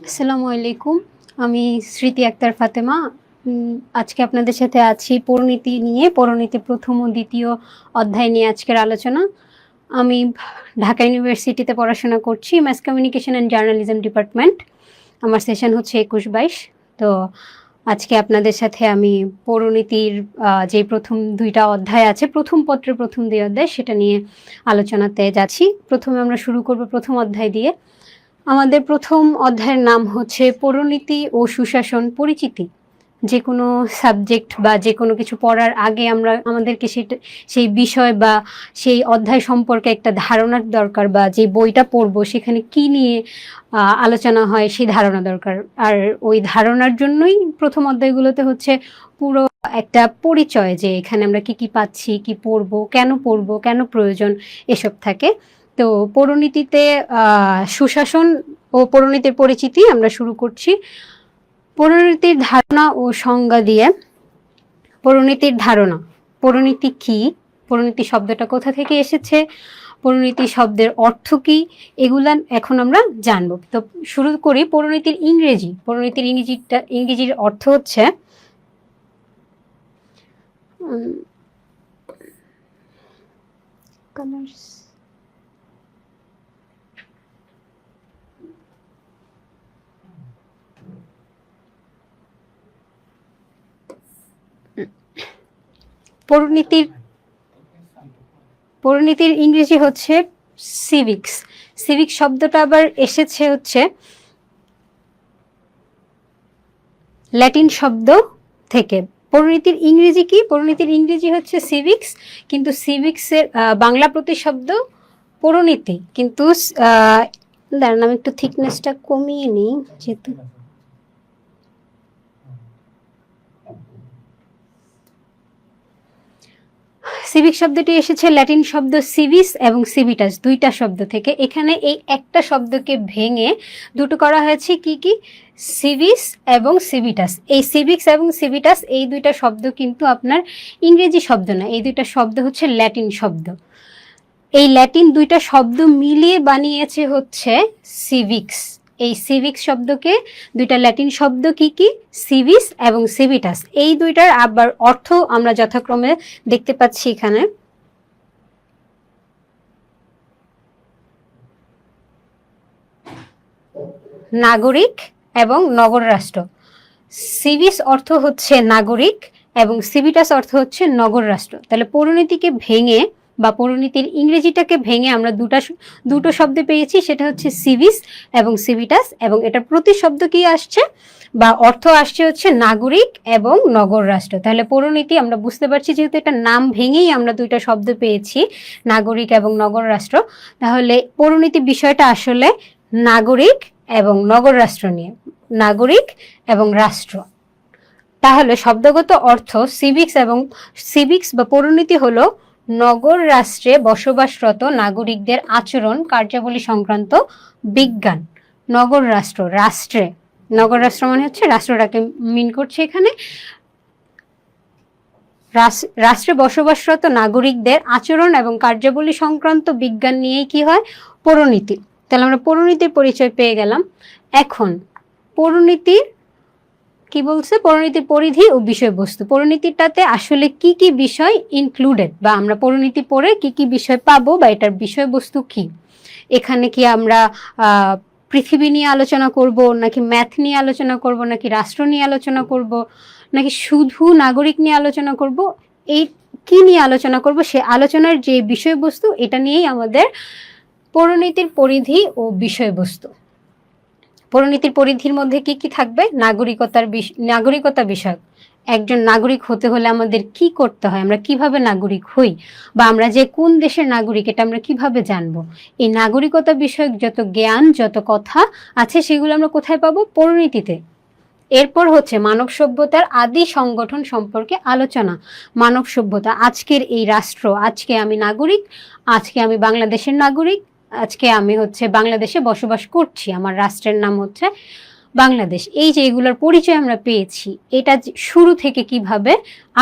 আসসালামু আলাইকুম। আমি স্মৃতি আক্তার ফাতেমা। আজকে আপনাদের সাথে আছি পরিণীতি নিয়ে। পরিণীতি ১ম ও ২য় অধ্যায় নিয়ে আজকের আলোচনা। আমি ঢাকা ইউনিভার্সিটিতে পড়াশোনা করছি, mass communication and journalism department. আমার সেশন হচ্ছে ২১-২২। তো আজকে আপনাদের সাথে আমি পরিণীতির যে ১ম ২টা অধ্যায় আছে, ১ম পত্রের ১ম ২ অধ্যায়, সেটা নিয়ে আলোচনাতে যাচ্ছি। প্রথমে আমরা শুরু করব ১ম অধ্যায় দিয়ে। আমাদের ১ম অধ্যায়ের নাম হচ্ছে পরিণীতি ও সুশাসন পরিচিতি। যে কোনো সাবজেক্ট বা যে কোনো কিছু পড়ার আগে আমাদেরকে সেই বিষয় বা সেই অধ্যায় সম্পর্কে একটা ধারণার দরকার, বা যে বইটা পড়বো সেখানে কি নিয়ে আলোচনা হয় সেই ধারণা দরকার। আর ওই ধারণার জন্যই ১ম অধ্যায়গুলোতে হচ্ছে পুরো একটা পরিচয়, যে এখানে আমরা কি কি পাচ্ছি, কি পড়বো, কেন প্রয়োজন, এসব থাকে। তো পরিণীতিতে সুশাসন ও পরিণীতির পরিচিতি আমরা শুরু করছি। পরিণীতির ধারণা ও সংজ্ঞা দিয়ে। পরিণীতির ধারণা, পরিণীতি কি, পরিণীতি শব্দটা কোথা থেকে এসেছে, পরিণীতি শব্দের অর্থ কি, এগুলা এখন আমরা জানব। তো শুরু করি পরিণীতির ইংরেজি। পরিণীতির ইংরেজির অর্থ হচ্ছে পরিণীতির ইংরেজি হচ্ছে সিভিক্স। সিভিক্স শব্দটা আবার এসেছে হচ্ছে ল্যাটিন শব্দ থেকে। পরিণীতির ইংরেজি কি? পরিণীতির ইংরেজি হচ্ছে সিভিক্স, কিন্তু সিভিক্সের বাংলা প্রতিশব্দ পরিণীতি। কিন্তু দাঁড়ান, আমি একটু থিকনেসটা কমিয়ে নিই যেহেতু সিভিক শব্দটি এসেছে ল্যাটিন শব্দ সিভিস এবং সিভিটাস, দুইটা শব্দ থেকে। এখানে এই একটা শব্দকে ভেঙে দুটো করা হয়েছে, কি কি? সিভিস এবং সিভিটাস। এই সিভিক্স এবং সিভিটাস এই দুইটা শব্দ কিন্তু আপনার ইংরেজি শব্দ না, এই দুইটা শব্দ হচ্ছে ল্যাটিন শব্দ। এই ল্যাটিন দুইটা শব্দ মিলিয়ে বানিয়েছে হচ্ছে সিভিক্স। এই সিভিক্স শব্দকে দুইটা ল্যাটিন শব্দ কি কি? সিভিস এবং সিভিটাস। এই দুইটার আবার অর্থ আমরা যথাক্রমে দেখতে পাচ্ছি এখানে। নাগরিক এবং নগর রাষ্ট্র। সিভিস অর্থ হচ্ছে নাগরিক এবং সিভিটাস অর্থ হচ্ছে নগর রাষ্ট্র। তাহলে পরিণীতিকে ভেঙে বা পরিণীতির ইংরেজিটাকে ভেঙে আমরা দুটো শব্দ পেয়েছি, সেটা হচ্ছে সিভিস এবং সিভিটাস। এবং এটার প্রতিশব্দ কি আসছে বা অর্থ আসছে হচ্ছে নাগরিক এবং নগর রাষ্ট্র। তাহলে পরিণীতি আমরা বুঝতে পারছি, যেহেতু এটা নাম ভেঙেই আমরা দুইটা শব্দ পেয়েছি, নাগরিক এবং নগর রাষ্ট্র, তাহলে পরিণীতি বিষয়টা আসলে নাগরিক এবং নগর রাষ্ট্র নিয়ে, নাগরিক এবং রাষ্ট্র। তাহলে শব্দগত অর্থ সিভিক্স বা পরিণীতি হলো নগর রাষ্ট্রে বসবাসরত নাগরিকদের আচরণ কার্যাবলী সংক্রান্ত বিজ্ঞান। নগর রাষ্ট্র, নগর রাষ্ট্র মানে হচ্ছে রাষ্ট্রটাকে মিন করছে এখানে। রাষ্ট্রে বসবাসরত নাগরিকদের আচরণ এবং কার্যাবলী সংক্রান্ত বিজ্ঞান নিয়েই কি হয়? পরিণীতি। তাহলে আমরা পরিণীতির পরিচয় পেয়ে গেলাম। এখন পরিণীতির কি বলছে? পরিণীতির পরিধি ও বিষয়বস্তু। পরিণীতিটাতে আসলে কি কি বিষয় ইনক্লুডেড, বা আমরা পরিণীতি পড়ে কি কি বিষয় পাবো, বা এটার বিষয়বস্তু কি? এখানে কি আমরা পৃথিবী নিয়ে আলোচনা করব, নাকি ম্যাথ নিয়ে আলোচনা করব, নাকি রাষ্ট্র নিয়ে আলোচনা করব, নাকি শুধু নাগরিক নিয়ে আলোচনা করব? এই কি নিয়ে আলোচনা করব, সে আলোচনার যে বিষয়বস্তু, এটা নিয়েই আমাদের পরিণীতির পরিধি ও বিষয়বস্তু। পরিণীতির পরিধির মধ্যে কি কি থাকবে? নাগরিকতা বিষয়ক। একজন নাগরিক হতে হলে আমাদের কি করতে হয়, আমরা কিভাবে নাগরিক হই, বা আমরা যে কোন দেশের নাগরিক এটা আমরা কিভাবে জানবো, এই নাগরিকতা বিষয়ক যত জ্ঞান, যত কথা আছে, সেগুলো আমরা কোথায় পাবো? পরিণীতিতে। এরপর হচ্ছে মানব সভ্যতার আদি সংগঠন সম্পর্কে আলোচনা। মানব সভ্যতা, আজকের এই রাষ্ট্র, আজকে আমি নাগরিক, আজকে আমি বাংলাদেশের নাগরিক, আজকে আমি হচ্ছে বাংলাদেশে বসবাস করছি, আমার রাষ্ট্রের নাম হচ্ছে বাংলাদেশ, এই যে এগুলোর পরিচয় আমরা পেয়েছি, এটা শুরু থেকে কিভাবে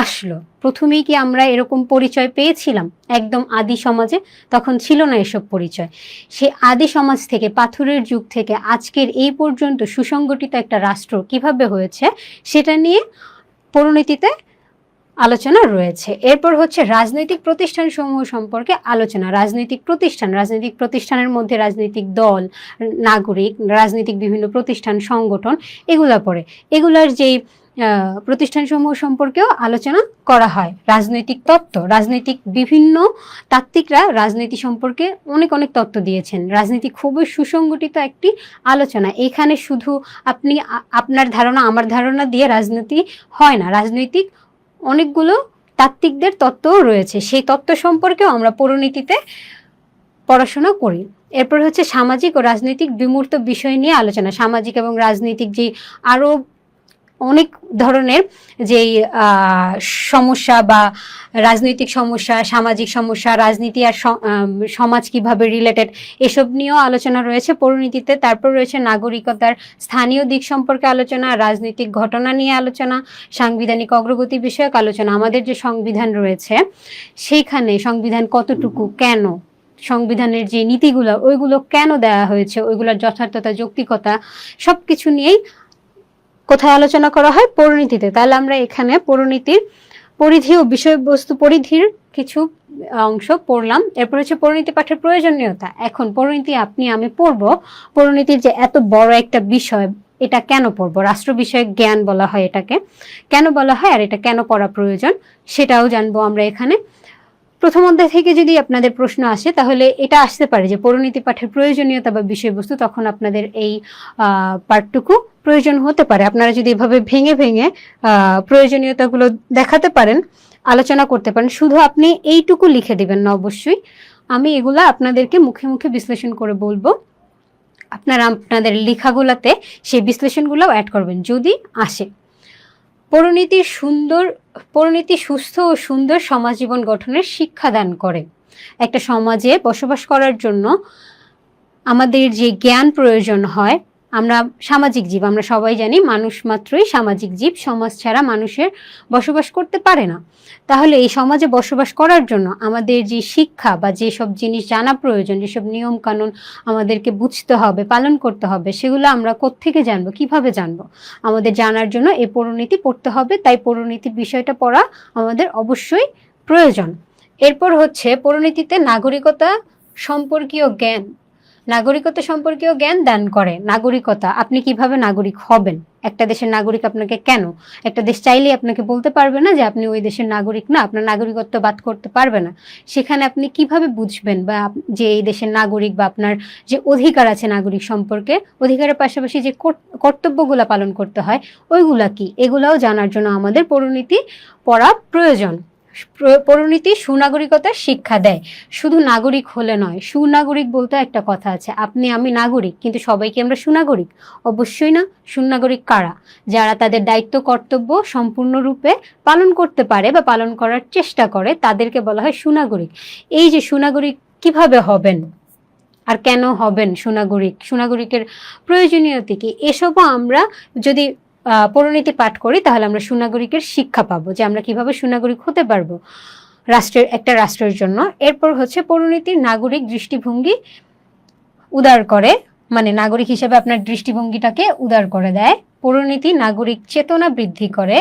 আসলো? প্রথমেই কি আমরা এরকম পরিচয় পেয়েছিলাম একদম আদি সমাজে? তখন ছিল না এসব পরিচয়। সে আদি সমাজ থেকে, পাথরের যুগ থেকে আজকের এই পর্যন্ত সুসংগঠিত একটা রাষ্ট্র কিভাবে হয়েছে সেটা নিয়ে পরিণতিতে আলোচনা রয়েছে। এরপর হচ্ছে রাজনৈতিক প্রতিষ্ঠান সমূহ সম্পর্কে আলোচনা। রাজনৈতিক প্রতিষ্ঠানের মধ্যে রাজনৈতিক দল, নাগরিক, রাজনৈতিক বিভিন্ন প্রতিষ্ঠান, সংগঠন এগুলা পড়ে। এগুলার যেই প্রতিষ্ঠান সমূহ সম্পর্কেও আলোচনা করা হয়। রাজনৈতিক তত্ত্ব, রাজনৈতিক বিভিন্ন তাত্ত্বিকরা রাজনীতি সম্পর্কে অনেক অনেক তত্ত্ব দিয়েছেন। রাজনীতি খুবই সুসংগঠিত একটি আলোচনা। এখানে শুধু আপনি আপনার ধারণা আমার ধারণা দিয়ে রাজনীতি হয় না, রাজনৈতিক অনেকগুলো তাত্ত্বিকদের তত্ত্বও রয়েছে। সেই তত্ত্ব সম্পর্কেও আমরা পরিণতিতে পড়াশোনা করি। এরপর হচ্ছে সামাজিক ও রাজনৈতিক বিমূর্ত বিষয় নিয়ে আলোচনা। সামাজিক এবং রাজনৈতিক যে আরো অনেক ধরনের যেই সমস্যা বা রাজনৈতিক সমস্যা, সামাজিক সমস্যা, রাজনীতি আর সমাজ কিভাবে রিলেটেড, এসব নিয়েও আলোচনা রয়েছে পরিণতিতে। তারপর রয়েছে নাগরিকতার স্থানীয় দিক সম্পর্কে আলোচনা, রাজনৈতিক ঘটনা নিয়ে আলোচনা, সাংবিধানিক অগ্রগতি বিষয়ক আলোচনা। আমাদের যে সংবিধান রয়েছে সেইখানে সংবিধান কতটুকু, কেন, সংবিধানের যে নীতিগুলো ওইগুলো কেন দেওয়া হয়েছে, ওইগুলোর যথার্থতা, যৌক্তিকতা সবকিছু নিয়েই কোথায় আলোচনা করা হয়? পরিণতিতে। তাহলে আমরা এখানে পরিণতির পরিধি ও বিষয়বস্তু পরিধির কিছু অংশ পড়লাম। এরপর হচ্ছে পরিণতি পাঠের প্রয়োজনীয়তা। এখন পরিণতি আপনি আমি পড়ব, পরিণতির যে এত বড় একটা বিষয়, এটা কেন পড়বো? রাষ্ট্র বিষয়ক জ্ঞান বলা হয় এটাকে, কেন বলা হয় আর এটা কেন পড়া প্রয়োজন সেটাও জানবো আমরা এখানে। প্রথম অধ্যায় থেকে যদি আপনাদের প্রশ্ন আসে তাহলে এটা আসতে পারে যে পরিণতি পাঠের প্রয়োজনীয়তা বা বিষয়বস্তু, তখন আপনাদের এই পার্টটুকু প্রয়োজন হতে পারে। আপনারা যদি এভাবে ভেঙে ভেঙে প্রয়োজনীয়তাগুলো দেখাতে পারেন, আলোচনা করতে পারেন, শুধু আপনি এইটুকু লিখে দিবেন না অবশ্যই। আমি এগুলা আপনাদেরকে মুখে মুখে বিশ্লেষণ করে বলবো, আপনারা আপনাদের লেখাগুলাতে সেই বিশ্লেষণগুলো অ্যাড করবেন যদি আসে। পরিণতি সুস্থ ও সুন্দর সমাজ জীবন গঠনের শিক্ষাদান করে। একটা সমাজে বসবাস করার জন্য আমাদের যে জ্ঞান প্রয়োজন হয়, আমরা সামাজিক জীব, আমরা সবাই জানি মানুষ মাত্রই সামাজিক জীব, সমাজ ছাড়া মানুষের বসবাস করতে পারে না। তাহলে এই সমাজে বসবাস করার জন্য আমাদের যে শিক্ষা বা যেসব জিনিস জানা প্রয়োজন, যেসব নিয়ম কানুন আমাদেরকে বুঝতে হবে, পালন করতে হবে, সেগুলো আমরা কোত্থেকে জানবো, কিভাবে জানবো? আমাদের জানার জন্য এই পরিণতি পড়তে হবে। তাই পরিণতির বিষয়টা পড়া আমাদের অবশ্যই প্রয়োজন। এরপর হচ্ছে পরিণতিতে নাগরিকতা সম্পর্কীয় জ্ঞান। নাগরিকতা সম্পর্কীয় জ্ঞান দান করে। নাগরিকতা, আপনি কিভাবে নাগরিক হবেন, একটা দেশের নাগরিক আপনাকে কেন, একটা দেশ চাইলেই আপনাকে বলতে পারবে না যে আপনি ওই দেশের নাগরিক না, আপনার নাগরিকত্ব বাদ করতে পারবে না। সেখানে আপনি কিভাবে বুঝবেন বা যে এই দেশের নাগরিক বা আপনার যে অধিকার আছে নাগরিক সম্পর্কে, অধিকারের পাশাপাশি যে কর্তব্যগুলো পালন করতে হয় ওইগুলা কি, এগুলাও জানার জন্য আমাদের পরিণতি পড়া প্রয়োজন। পরিণতি সুনাগরিকতার শিক্ষা দেয়। শুধু নাগরিক হলে নয়, সুনাগরিক বলতে একটা কথা আছে, আপনি আমি নাগরিক, কিন্তু সবাইকে আমরা সুনাগরিক? অবশ্যই না। সুনাগরিক কারা? যারা তাদের দায়িত্ব কর্তব্য সম্পূর্ণরূপে পালন করতে পারে বা পালন করার চেষ্টা করে, তাদেরকে বলা হয় সুনাগরিক। এই যে সুনাগরিক কিভাবে হবেন আর কেন হবেন সুনাগরিক, সুনাগরিকের প্রয়োজনীয়তা কি, এসবও আমরা যদি পরিণতি পাঠ করি তাহলে আমরা সুনাগরিকের শিক্ষা পাবো যে আমরা কিভাবে সুনাগরিক হতে পারবো একটা রাষ্ট্রের জন্য। এরপর হচ্ছে পরিণতির নাগরিক দৃষ্টিভঙ্গি উদার করে, মানে নাগরিক হিসেবে আপনার দৃষ্টিভঙ্গিটাকে উদার করে দেয়। পরিণতি নাগরিক চেতনা বৃদ্ধি করে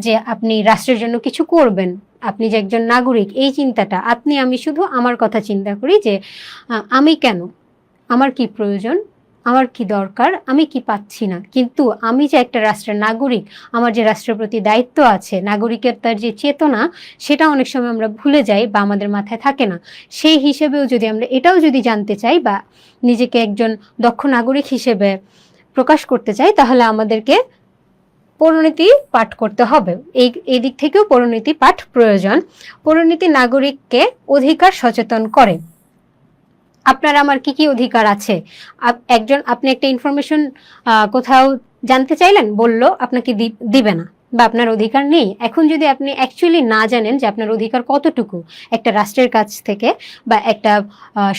যে আপনি রাষ্ট্রের জন্য কিছু করবেন, আপনি যে একজন নাগরিক এই চিন্তাটা, আপনি আমি শুধু আমার কথা চিন্তা করি যে আমি কেন, আমার কি প্রয়োজন, আমার কি দরকার, আমি কি পাচ্ছি না, কিন্তু আমি যে একটা রাষ্ট্রের নাগরিক, আমার যে রাষ্ট্রের প্রতি দায়িত্ব আছে, নাগরিকের তার যে চেতনা, সেটা অনেক সময় আমরা ভুলে যাই বা আমাদের মাথায় থাকে না। সেই হিসেবেও যদি আমরা এটাও যদি জানতে চাই বা নিজেকে একজন দক্ষ নাগরিক হিসেবে প্রকাশ করতে চাই, তাহলে আমাদেরকে পরিণতি পাঠ করতে হবে। এই দিক থেকেও পরিণতি পাঠ প্রয়োজন। পরিণতি নাগরিককে অধিকার সচেতন করে। আপনার আমার কি কি অধিকার আছে, আপনি একটা ইনফরমেশন কোথাও জানতে চাইলেন, বললো আপনাকে দিবে না, বা আপনার অধিকার নেই, এখন যদি আপনি অ্যাকচুয়ালি না জানেন যে আপনার অধিকার কতটুকু একটা রাষ্ট্রের কাছ থেকে বা একটা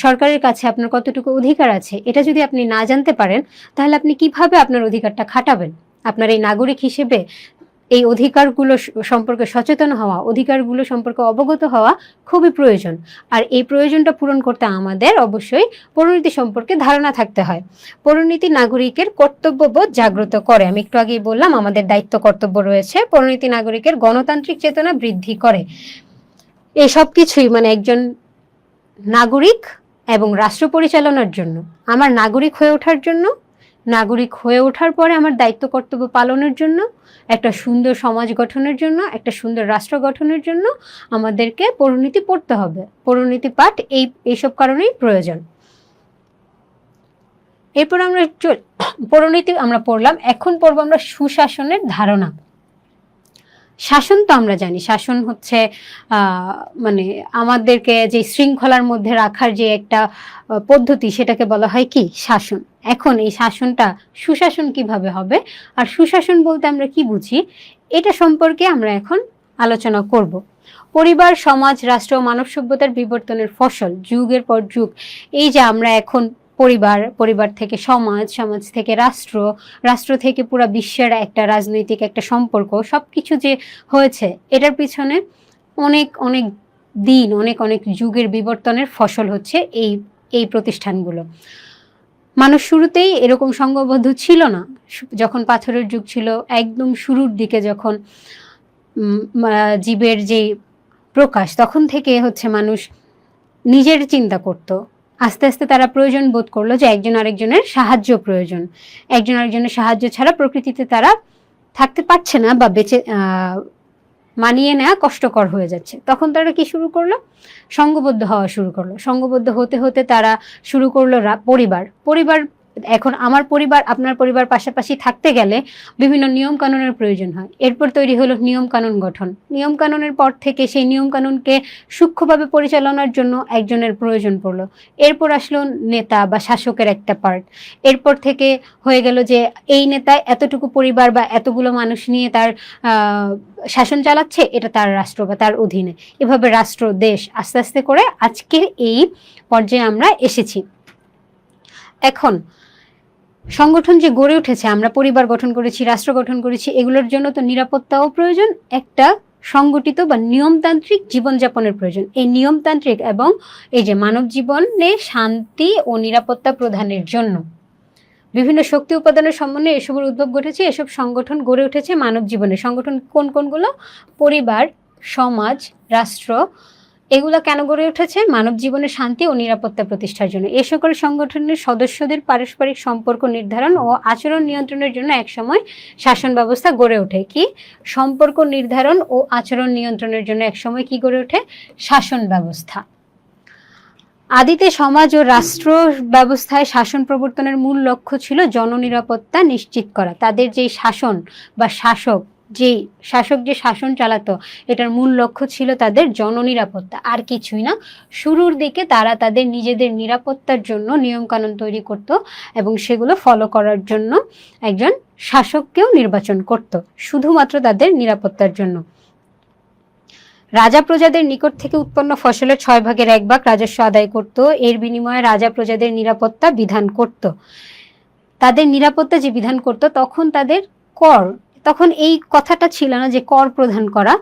সরকারের কাছে আপনার কতটুকু অধিকার আছে, এটা যদি আপনি না জানতে পারেন, তাহলে আপনি কিভাবে আপনার অধিকারটা খাটাবেন? আপনার এই নাগরিক হিসেবে এই অধিকারগুলো সম্পর্কে সচেতন হওয়া, অধিকারগুলো সম্পর্কে অবগত হওয়া খুবই প্রয়োজন। আর এই প্রয়োজনটা পূরণ করতে আমাদের অবশ্যই পরিণতি সম্পর্কে ধারণা থাকতে হয়। পরিণতি নাগরিকের কর্তব্যবোধ জাগ্রত করে। আমি একটু আগেই বললাম আমাদের দায়িত্ব কর্তব্য রয়েছে। পরিণতি নাগরিকের গণতান্ত্রিক চেতনা বৃদ্ধি করে। এই সব কিছুই মানে একজন নাগরিক এবং রাষ্ট্র পরিচালনার জন্য, আমার নাগরিক হয়ে ওঠার জন্য, নাগরিক হয়ে ওঠার পরে আমার দায়িত্ব কর্তব্য পালনের জন্য, একটা সুন্দর সমাজ গঠনের জন্য, একটা সুন্দর রাষ্ট্র গঠনের জন্য আমাদেরকে পরিণতি পড়তে হবে। পরিণতি পাঠ এইসব কারণেই প্রয়োজন। এরপর আমরা পরিণতি আমরা পড়লাম, এখন পড়বো আমরা সুশাসনের ধারণা। শাসন তো আমরা জানি, শাসন হচ্ছে মানে আমাদেরকে যে শৃঙ্খলার মধ্যে রাখার যে একটা পদ্ধতি, সেটাকে বলা হয় কি শাসন। এখন এই শাসনটা সুশাসন কিভাবে হবে, আর সুশাসন বলতে আমরা কি বুঝি, এটা সম্পর্কে আমরা এখন আলোচনা করব। পরিবার, সমাজ, রাষ্ট্র, মানব সভ্যতার বিবর্তনের ফসল, যুগের পর যুগ। এই যে আমরা এখন পরিবার থেকে সমাজ, সমাজ থেকে রাষ্ট্র, রাষ্ট্র থেকে পুরো বিশ্বের একটা রাজনৈতিক একটা সম্পর্ক, সবকিছু যে হয়েছে, এটার পিছনে অনেক অনেক দিন, অনেক অনেক যুগের বিবর্তনের ফসল হচ্ছে এই প্রতিষ্ঠানগুলো। মানুষ শুরুতেই এরকম সংঘবদ্ধ ছিল না। যখন পাথরের যুগ ছিল, একদম শুরুর দিকে যখন জীবের যে প্রকাশ, তখন থেকে হচ্ছে মানুষ নিজের চিন্তা করত। আস্তে আস্তে তারা প্রয়োজন বোধ করলো যে একজন আরেকজনের সাহায্য প্রয়োজন। একজন আরেকজনের সাহায্য ছাড়া প্রকৃতিতে তারা থাকতে পারছে না, বা মানিয়ে নেওয়া কষ্টকর হয়ে যাচ্ছে। তখন তারা কি শুরু করলো? সংঘবদ্ধ হওয়া শুরু করলো। সংঘবদ্ধ হতে হতে তারা শুরু করলো পরিবার। এখন আমার পরিবার, আপনার পরিবার পাশাপাশি থাকতে গেলে বিভিন্ন নিয়ম কানুনের প্রয়োজন হয়। এরপর তৈরি হলো নিয়ম কানুন গঠন। নিয়ম কানুনের পর থেকে সেই নিয়ম কানুনকে সূক্ষ্মভাবে পরিচালনার জন্য একজনের প্রয়োজন পড়লো। এরপর আসলো নেতা বা শাসকের একটা পার্ট। এরপর থেকে হয়ে গেল যে এই নেতা এতটুকু পরিবার বা এতগুলো মানুষ নিয়ে তার শাসন চালাচ্ছে, এটা তার রাষ্ট্র বা তার অধীনে। এভাবে রাষ্ট্র, দেশ আস্তে আস্তে করে আজকের এই পর্যায়ে আমরা এসেছি। এখন সংগঠন যে গড়ে উঠেছে, আমরা পরিবার গঠন করেছি, রাষ্ট্র গঠন করেছি, এগুলোর জন্য তো নিরাপত্তাও প্রয়োজন, একটা সংগঠিত বা নিয়মতান্ত্রিক জীবনযাপনের প্রয়োজন। এই নিয়মতান্ত্রিক এবং এই যে মানব জীবনে শান্তি ও নিরাপত্তা প্রদানের জন্য বিভিন্ন শক্তি উপাদানের সমন্বয়ে এসবের উদ্ভব ঘটেছে। এসব সংগঠন গড়ে উঠেছে মানব জীবনে। সংগঠন কোনগুলো? পরিবার, সমাজ, রাষ্ট্র। এগুলো কেন গড়ে উঠেছে? মানব জীবনের শান্তি ও নিরাপত্তা প্রতিষ্ঠার জন্য। এ সকল সংগঠনের সদস্যদের পারস্পরিক সম্পর্ক নির্ধারণ ও আচরণ নিয়ন্ত্রণের জন্য একসময় শাসন ব্যবস্থা গড়ে ওঠে। কি? সম্পর্ক নির্ধারণ ও আচরণ নিয়ন্ত্রণের জন্য একসময় কি গড়ে ওঠে? শাসন ব্যবস্থা। আদিতে সমাজ ও রাষ্ট্র ব্যবস্থায় শাসন প্রবর্তনের মূল লক্ষ্য ছিল জননিরাপত্তা নিশ্চিত করা। তাদের যে শাসন বা শাসক যে শাসন চালাতো, এটার মূল লক্ষ্য ছিল তাদের জননিরাপত্তা, আর কিছুই না। শুরুর দিকে তারা তাদের নিজেদের নিরাপত্তার জন্য নিয়মকানুন তৈরি করত এবং সেগুলো ফলো করার জন্য একজন শাসককেও নির্বাচন করত, শুধুমাত্র তাদের নিরাপত্তার জন্য। রাজা প্রজাদের নিকট থেকে উৎপন্ন ফসলের 6/1 রাজস্ব আদায় করত। এর বিনিময়ে রাজা প্রজাদের নিরাপত্তা বিধান করত। তাদের নিরাপত্তা যে বিধান করত, তখন তাদের কর, তখন এই কথাটা ছিল না যে কর প্রদান করা,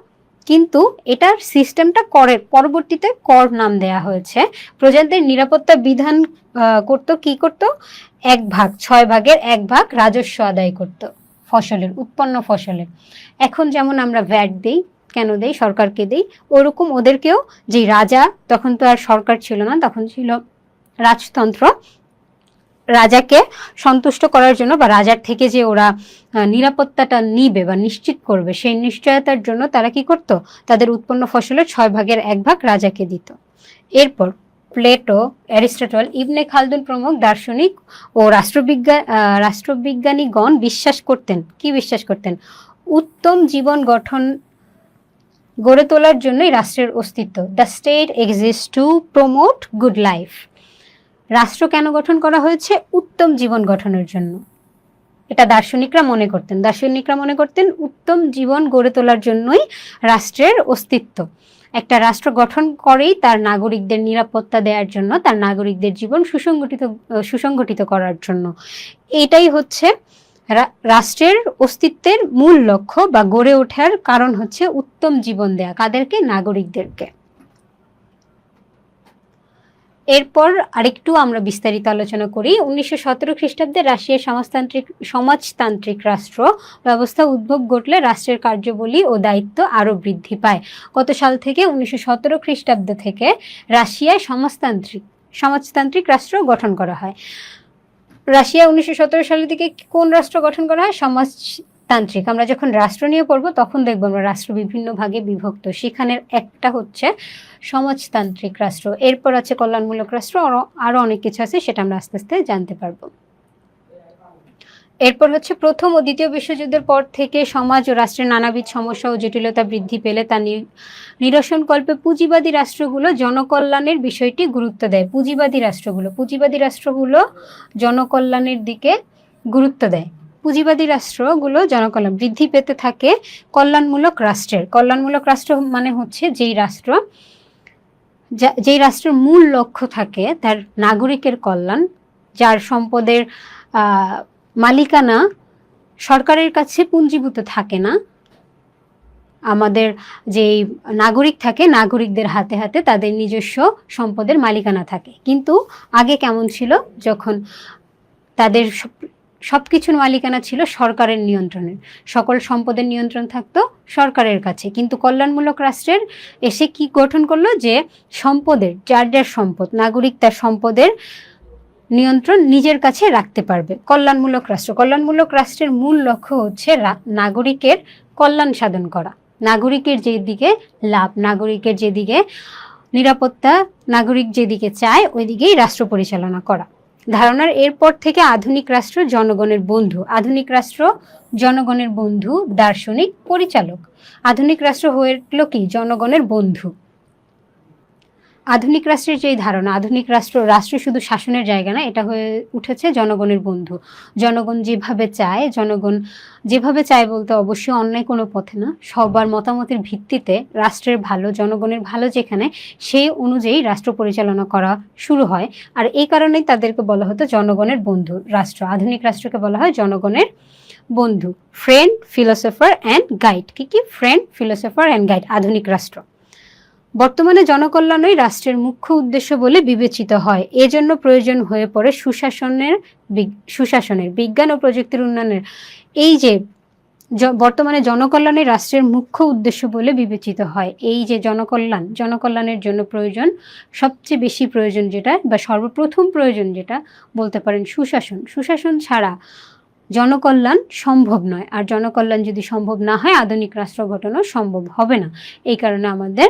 কিন্তু এটার সিস্টেমটা করের পরবর্তীতে কর নাম দেয়া হয়েছে। প্রজাদের নিরাপত্তা বিধান করত, কি করত? 6/1 রাজস্ব আদায় করত ফসলের, উৎপন্ন ফসলের। এখন যেমন আমরা ভ্যাট দিই, কেন দেই? সরকারকে দেই। ওরকম ওদেরকেও, যে রাজা, তখন তো আর সরকার ছিল না, তখন ছিল রাজতন্ত্র, রাজাকে সন্তুষ্ট করার জন্য বা রাজার থেকে যে ওরা নিরাপত্তাটা নিবে বা নিশ্চিত করবে, সেই নিশ্চয়তার জন্য তারা কি করত? তাদের উৎপন্ন ফসলের 6/1 রাজাকে দিত। এরপর প্লেটো, অ্যারিস্টটল, ইবনে খালদুন প্রমুখ দার্শনিক ও রাষ্ট্রবিজ্ঞানীগণ বিশ্বাস করতেন, কি বিশ্বাস করতেন? উত্তম জীবন গড়ে তোলার জন্যই রাষ্ট্রের অস্তিত্ব। The state exist to promote good life. রাষ্ট্র কেন গঠন করা হয়েছে? উত্তম জীবন গঠনের জন্য। এটা দার্শনিকরা মনে করতেন উত্তম জীবন গড়ে তোলার জন্যই রাষ্ট্রের অস্তিত্ব। একটা রাষ্ট্র গঠন করেই তার নাগরিকদের নিরাপত্তা দেওয়ার জন্য, তার নাগরিকদের জীবন সুসংগঠিত করার জন্য। এটাই হচ্ছে রাষ্ট্রের অস্তিত্বের মূল লক্ষ্য বা গড়ে ওঠার কারণ হচ্ছে উত্তম জীবন দেয়া। কাদেরকে? নাগরিকদেরকে। এরপর আরেকটু আমরা বিস্তারিত আলোচনা করি। 1917 খ্রিস্টাব্দে রাশিয়ার সমাজতান্ত্রিক রাষ্ট্র ব্যবস্থা উদ্ভব ঘটলে রাষ্ট্রের কার্যাবলী ও দায়িত্ব আরো বৃদ্ধি পায়। কত সাল থেকে? 1917 খ্রিস্টাব্দ থেকে রাশিয়ায় সমাজতান্ত্রিক রাষ্ট্র গঠন করা হয়। রাশিয়া 1917 সালের দিকে কোন রাষ্ট্র গঠন করা হয়? সমাজতান্ত্রিক। আমরা যখন রাষ্ট্র নিয়ে পড়বো তখন দেখবো আমরা রাষ্ট্র বিভিন্ন ভাগে বিভক্ত, সেখানের একটা হচ্ছে সমাজতান্ত্রিক রাষ্ট্র। এরপর আছে কল্যাণমূলক রাষ্ট্র, আরো অনেক কিছু আছে, সেটা আমরা আস্তে আস্তে জানতে পারবো। এরপর হচ্ছে প্রথম ও দ্বিতীয় বিশ্বযুদ্ধের পর থেকে সমাজ ও রাষ্ট্রের নানাবিধ সমস্যা ও জটিলতা বৃদ্ধি পেলে তা নিরসনকল্পে পুঁজিবাদী রাষ্ট্রগুলো জনকল্যাণের বিষয়টি গুরুত্ব দেয়। পুঁজিবাদী রাষ্ট্রগুলো জনকল্যাণের দিকে গুরুত্ব দেয়। পুঁজিবাদী রাষ্ট্রগুলো জনকল্যাণ বৃদ্ধি পেতে থাকে কল্যাণমূলক রাষ্ট্র মানে হচ্ছে যেই রাষ্ট্রের মূল লক্ষ্য থাকে তার নাগরিকের কল্যাণ, যার সম্পদের মালিকানা সরকারের কাছে পুঞ্জীভূত থাকে না। আমাদের যে নাগরিক থাকে, নাগরিকদের হাতে হাতে তাদের নিজস্ব সম্পদের মালিকানা থাকে। কিন্তু আগে কেমন ছিল? যখন তাদের সবকিছুর মালিকানা ছিল সরকারের নিয়ন্ত্রণে, সকল সম্পদের নিয়ন্ত্রণ থাকতো সরকারের কাছে। কিন্তু কল্যাণমূলক রাষ্ট্রের এসে কি গঠন করলো? যে সম্পদের, যার সম্পদ, নাগরিক তার সম্পদের নিয়ন্ত্রণ নিজের কাছে রাখতে পারবে। কল্যাণমূলক রাষ্ট্রের মূল লক্ষ্য হচ্ছে নাগরিকের কল্যাণ সাধন করা, নাগরিকের যেদিকে লাভ, নাগরিকের যেদিকে নিরাপত্তা, নাগরিক যেদিকে চায় ওই দিকেই রাষ্ট্র পরিচালনা করা। ধারণার এরপর থেকে আধুনিক রাষ্ট্র জনগণের বন্ধু, দার্শনিক, পরিচালক। আধুনিক রাষ্ট্র হয়ে উঠলো কি? জনগণের বন্ধু। আধুনিক রাষ্ট্রের যেই ধারণা, আধুনিক রাষ্ট্র শুধু শাসনের জায়গা না, এটা হয়ে উঠেছে জনগণের বন্ধু। জনগণ যেভাবে চায় বলতে অবশ্যই অন্যায় কোনো পথে না, সবার মতামতের ভিত্তিতে রাষ্ট্রের ভালো, জনগণের ভালো যেখানে, সেই অনুযায়ী রাষ্ট্র পরিচালনা করা শুরু হয়। আর এই কারণেই তাদেরকে বলা হতো জনগণের বন্ধু রাষ্ট্র। আধুনিক রাষ্ট্রকে বলা হয় জনগণের বন্ধু, ফ্রেন্ড, ফিলোসফার অ্যান্ড গাইড। কি? ফ্রেন্ড, ফিলোসফার অ্যান্ড গাইড, আধুনিক রাষ্ট্র। বর্তমানে জনকল্যাণই রাষ্ট্রের মুখ্য উদ্দেশ্য বলে বিবেচিত হয়। এজন্য প্রয়োজন হয়ে পড়ে সুশাসনের, বিজ্ঞান ও প্রযুক্তির উন্নয়নের। এই যে বর্তমানে জনকল্যাণই রাষ্ট্রের মুখ্য উদ্দেশ্য বলে বিবেচিত হয়। এই যে জনকল্যাণের জন্য প্রয়োজন, সবচেয়ে বেশি প্রয়োজন যেটা, বা সর্বপ্রথম প্রয়োজন যেটা বলতে পারেন, সুশাসন ছাড়া জনকল্যাণ সম্ভব নয়। আর জনকল্যাণ যদি সম্ভব না হয়, আধুনিক রাষ্ট্র গঠনও সম্ভব হবে না। এই কারণে আমাদের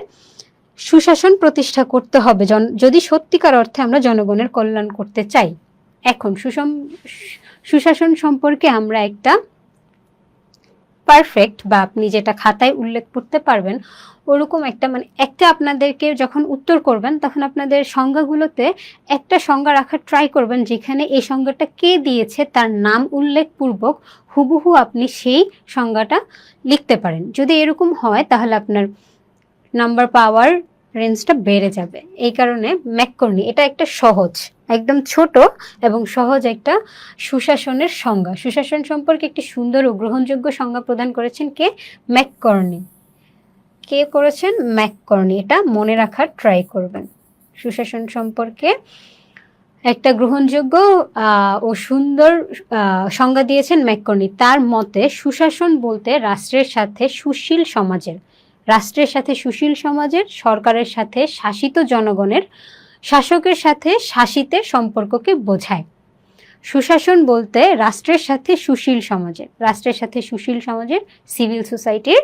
সুশাসন প্রতিষ্ঠা করতে হবে যদি সত্যিকার অর্থে আমরা জনগণের কল্যাণ করতে চাই। এখন সুশাসন সম্পর্কে আমরা একটা পারফেক্ট, বা আপনি যেটা খাতায় উল্লেখ করতে পারবেন ওরকম একটা আপনাদেরকে যখন উত্তর করবেন তখন আপনাদের সংজ্ঞাগুলোতে একটা সংজ্ঞা রাখার ট্রাই করবেন, যেখানে এই সংজ্ঞাটা কে দিয়েছে তার নাম উল্লেখপূর্বক হুবহু আপনি সেই সংজ্ঞাটা লিখতে পারেন। যদি এরকম হয় তাহলে আপনার নাম্বার পাওয়ার রেঞ্জটা বেড়ে যাবে। এই কারণে ম্যাককর্নি, এটা একটা সহজ, একদম ছোট এবং সহজ একটা সুশাসনের সংজ্ঞা। সুশাসন সম্পর্কে একটি সুন্দর ও গ্রহণযোগ্য সংজ্ঞা প্রদান করেছেন কে? ম্যাককর্নি। কে করেছেন? ম্যাককর্নি। এটা মনে রাখার ট্রাই করবেন। সুশাসন সম্পর্কে একটা গ্রহণযোগ্য ও সুন্দর সংজ্ঞা দিয়েছেন ম্যাককর্নি। তার মতে সুশাসন বলতে রাষ্ট্রের সাথে সুশীল সমাজের, সরকারের সাথে শাসিত জনগণের, শাসকের সাথে শাসিতের সম্পর্ককে বোঝায়। সুশাসন বলতে রাষ্ট্রের সাথে সুশীল সমাজের, সিভিল সোসাইটির,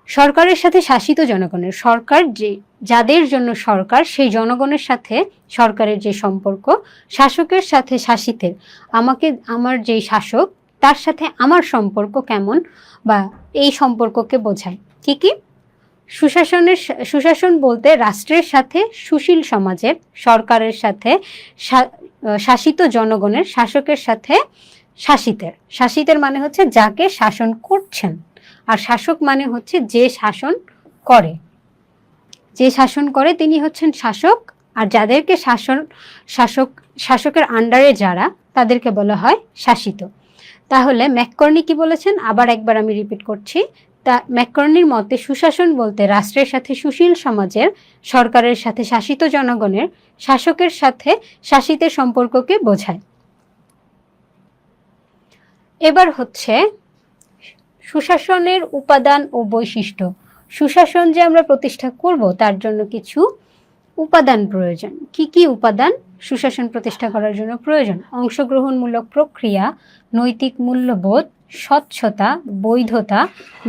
সরকারের সাথে শাসিত জনগণের, সরকার যাদের জন্য সরকার, সেই জনগণের সাথে সরকারের যে সম্পর্ক, শাসকের সাথে শাসিতের, আমার যেই শাসক তার সাথে আমার সম্পর্ক কেমন, বা এই সম্পর্ককে বোঝায়। কি? সুশাসন বলতে রাষ্ট্রের সাথে সুশীল সমাজের, সরকারের সাথে শাসিত জনগণের, শাসকের সাথে শাসিতের। শাসিতের মানে হচ্ছে যাকে শাসন করছেন, আর শাসক মানে হচ্ছে যে শাসন করে। যে শাসন করে তিনি হচ্ছেন শাসক, আর যাদেরকে শাসকের আন্ডারে যারা, তাদেরকে বলা হয় শাসিত। তাহলে ম্যাককর্নি কি বলেছেন, আবার একবার আমি রিপিট করছি। তা ম্যাককর্নির মতে সুশাসন বলতে রাষ্ট্রের সাথে সুশীল সমাজের, সরকারের সাথে শাসিত জনগণের, শাসকের সাথে শাসিতের সম্পর্ককে বোঝায়। এবার হচ্ছে সুশাসনের উপাদান ও বৈশিষ্ট্য। সুশাসন যে আমরা প্রতিষ্ঠা করব তার জন্য কিছু উপাদান প্রয়োজন। কি কি উপাদান সুশাসন প্রতিষ্ঠা করার জন্য প্রয়োজন? অংশগ্রহণমূলক প্রক্রিয়া, নৈতিক মূল্যবোধ, স্বচ্ছতা, বৈধতা,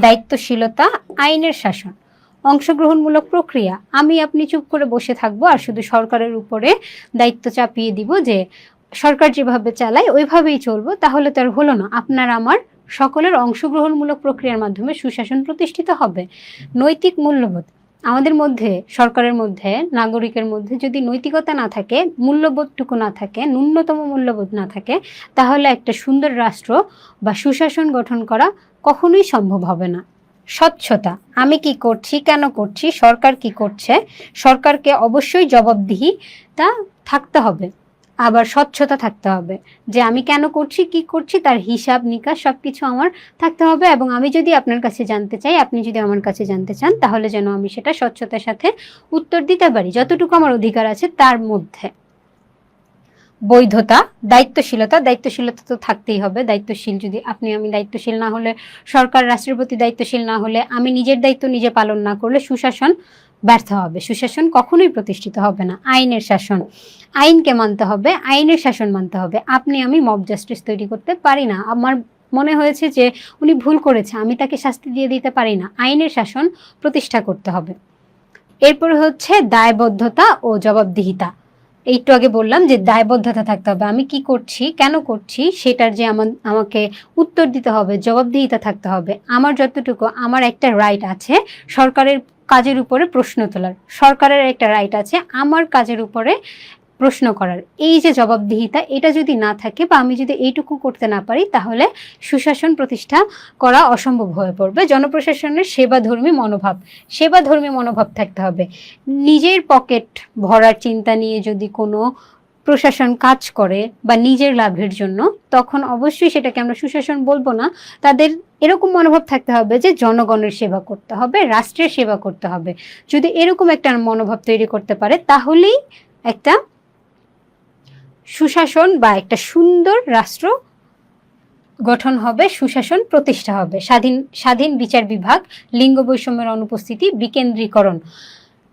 দায়িত্বশীলতা, আইনের শাসন। অংশগ্রহণমূলক প্রক্রিয়া, আমি আপনি চুপ করে বসে থাকবো আর শুধু সরকারের উপরে দায়িত্ব চাপিয়ে দিব যে সরকার যেভাবে চালায় ওইভাবেই চলবো, তাহলে তো আর হলো না। আপনার আমার সকলের অংশগ্রহণমূলক প্রক্রিয়ার মাধ্যমে সুশাসন প্রতিষ্ঠিত হবে। নৈতিক মূল্যবোধ, আমাদের মধ্যে, সরকারের মধ্যে, নাগরিকের মধ্যে যদি নৈতিকতা না থাকে, মূল্যবোধটুকু না থাকে, ন্যূনতম মূল্যবোধ না থাকে, তাহলে একটা সুন্দর রাষ্ট্র বা সুশাসন গঠন করা কখনোই সম্ভব হবে না। স্বচ্ছতা, আমি কি করছি, কেন করছি, সরকার কি করছে, সরকারকে অবশ্যই জবাবদিহিতা থাকতে হবে। আবার স্বচ্ছতা থাকতে হবে, যে আমি কেন করছি, কি করছি, তার হিসাব নিকাশ সবকিছু আমার থাকতে হবে। এবং আমি যদি আপনার কাছে জানতে চাই, আপনি যদি আমার কাছে জানতে চান, তাহলে যেন আমি সেটা স্বচ্ছতার সাথে উত্তর দিতে পারি, যতটুকু আমার অধিকার আছে তার মধ্যে। বৈধতা, দায়িত্বশীলতা, দায়িত্বশীলতা তো থাকতেই হবে। দায়িত্বশীল যদি আপনি আমি দায়িত্বশীল না হলে, সরকার রাষ্ট্রের প্রতি দায়িত্বশীল না হলে, আমি নিজের দায়িত্ব নিজে পালন না করলে সুশাসন ব্যর্থ হবে, সুশাসন কখনোই প্রতিষ্ঠিত হবে না। আইনের শাসন, আইনকে মানতে হবে, আইনের শাসন মানতে হবে। আপনি আমি মব জাস্টিস তৈরি করতে পারি না। আমার মনে হয়েছে যে উনি ভুল করেছে, আমি তাকে শাস্তি দিয়ে দিতে পারি না। আইনের শাসন প্রতিষ্ঠা করতে হবে। এরপরে হচ্ছে দায়বদ্ধতা ও জবাবদিহিতা। একটু আগে বললাম যে দায়বদ্ধতা থাকতে হবে, আমি কি করছি, কেন করছি, সেটার যে আমাকে উত্তর দিতে হবে, জবাবদিহিতা থাকতে হবে। আমার যতটুকু, আমার একটা রাইট আছে সরকারের কাজের উপরে প্রশ্ন তোলার, সরকারের একটা রাইট আছে আমার কাজের উপরে প্রশ্ন করার। এই যে জবাবদিহিতা, এটা যদি না থাকে বা আমি যদি এইটুকু করতে না পারি, তাহলে সুশাসন প্রতিষ্ঠা করা অসম্ভব হয়ে পড়বে। জনপ্রশাসনের সেবাধর্মী মনোভাব থাকতে হবে। নিজের পকেট ভরার চিন্তা নিয়ে যদি কোনো প্রশাসন কাজ করে বা নিজের লাভের জন্য, তখন অবশ্যই সেটাকে আমরা সুশাসন বলবো না। তাদের এরকম মনোভাব থাকতে হবে যে জনগণের সেবা করতে হবে, রাষ্ট্রের সেবা করতে হবে। যদি এরকম একটা মনোভাব তৈরি করতে পারে, তাহলেই একটা সুশাসন বা একটা সুন্দর রাষ্ট্র গঠন হবে, সুশাসন প্রতিষ্ঠা হবে। স্বাধীন বিচার বিভাগ, লিঙ্গ বৈষম্যের অনুপস্থিতি, বিকেন্দ্রীকরণ।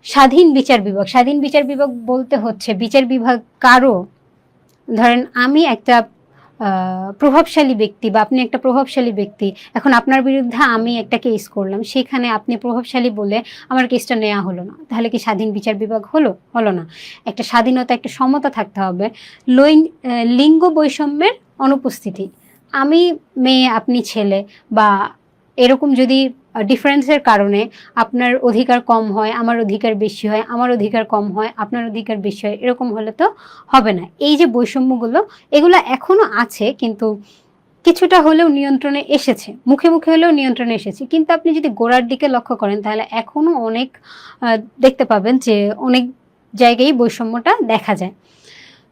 স্বাধীন বিচার বিভাগ বলতে হচ্ছে বিচার বিভাগ কারো, ধরেন আমি একটা প্রভাবশালী ব্যক্তি বা আপনি একটা প্রভাবশালী ব্যক্তি, এখন আপনার বিরুদ্ধে আমি একটা কেস করলাম, সেখানে আপনি প্রভাবশালী বলে আমার কেসটা নেওয়া হলো না, তাহলে কি স্বাধীন বিচার বিভাগ হলো না। একটা স্বাধীনতা, একটা সমতা থাকতে হবে। লিঙ্গ বৈষম্যের অনুপস্থিতি, আমি মেয়ে আপনি ছেলে, বা এরকম যদি ডিফারেন্সের কারণে আপনার অধিকার কম হয়, আমার অধিকার বেশি হয়, আমার অধিকার কম হয়, আপনার অধিকার বেশি হয়, এরকম হলে তো হবে না। এই যে বৈষম্যগুলো, এগুলো এখনো আছে, কিন্তু কিছুটা হলেও নিয়ন্ত্রণে এসেছে, মুখে মুখে হলেও নিয়ন্ত্রণে এসেছে। কিন্তু আপনি যদি গোড়ার দিকে লক্ষ্য করেন, তাহলে এখনো অনেক দেখতে পাবেন যে অনেক জায়গায় বৈষম্যটা দেখা যায়।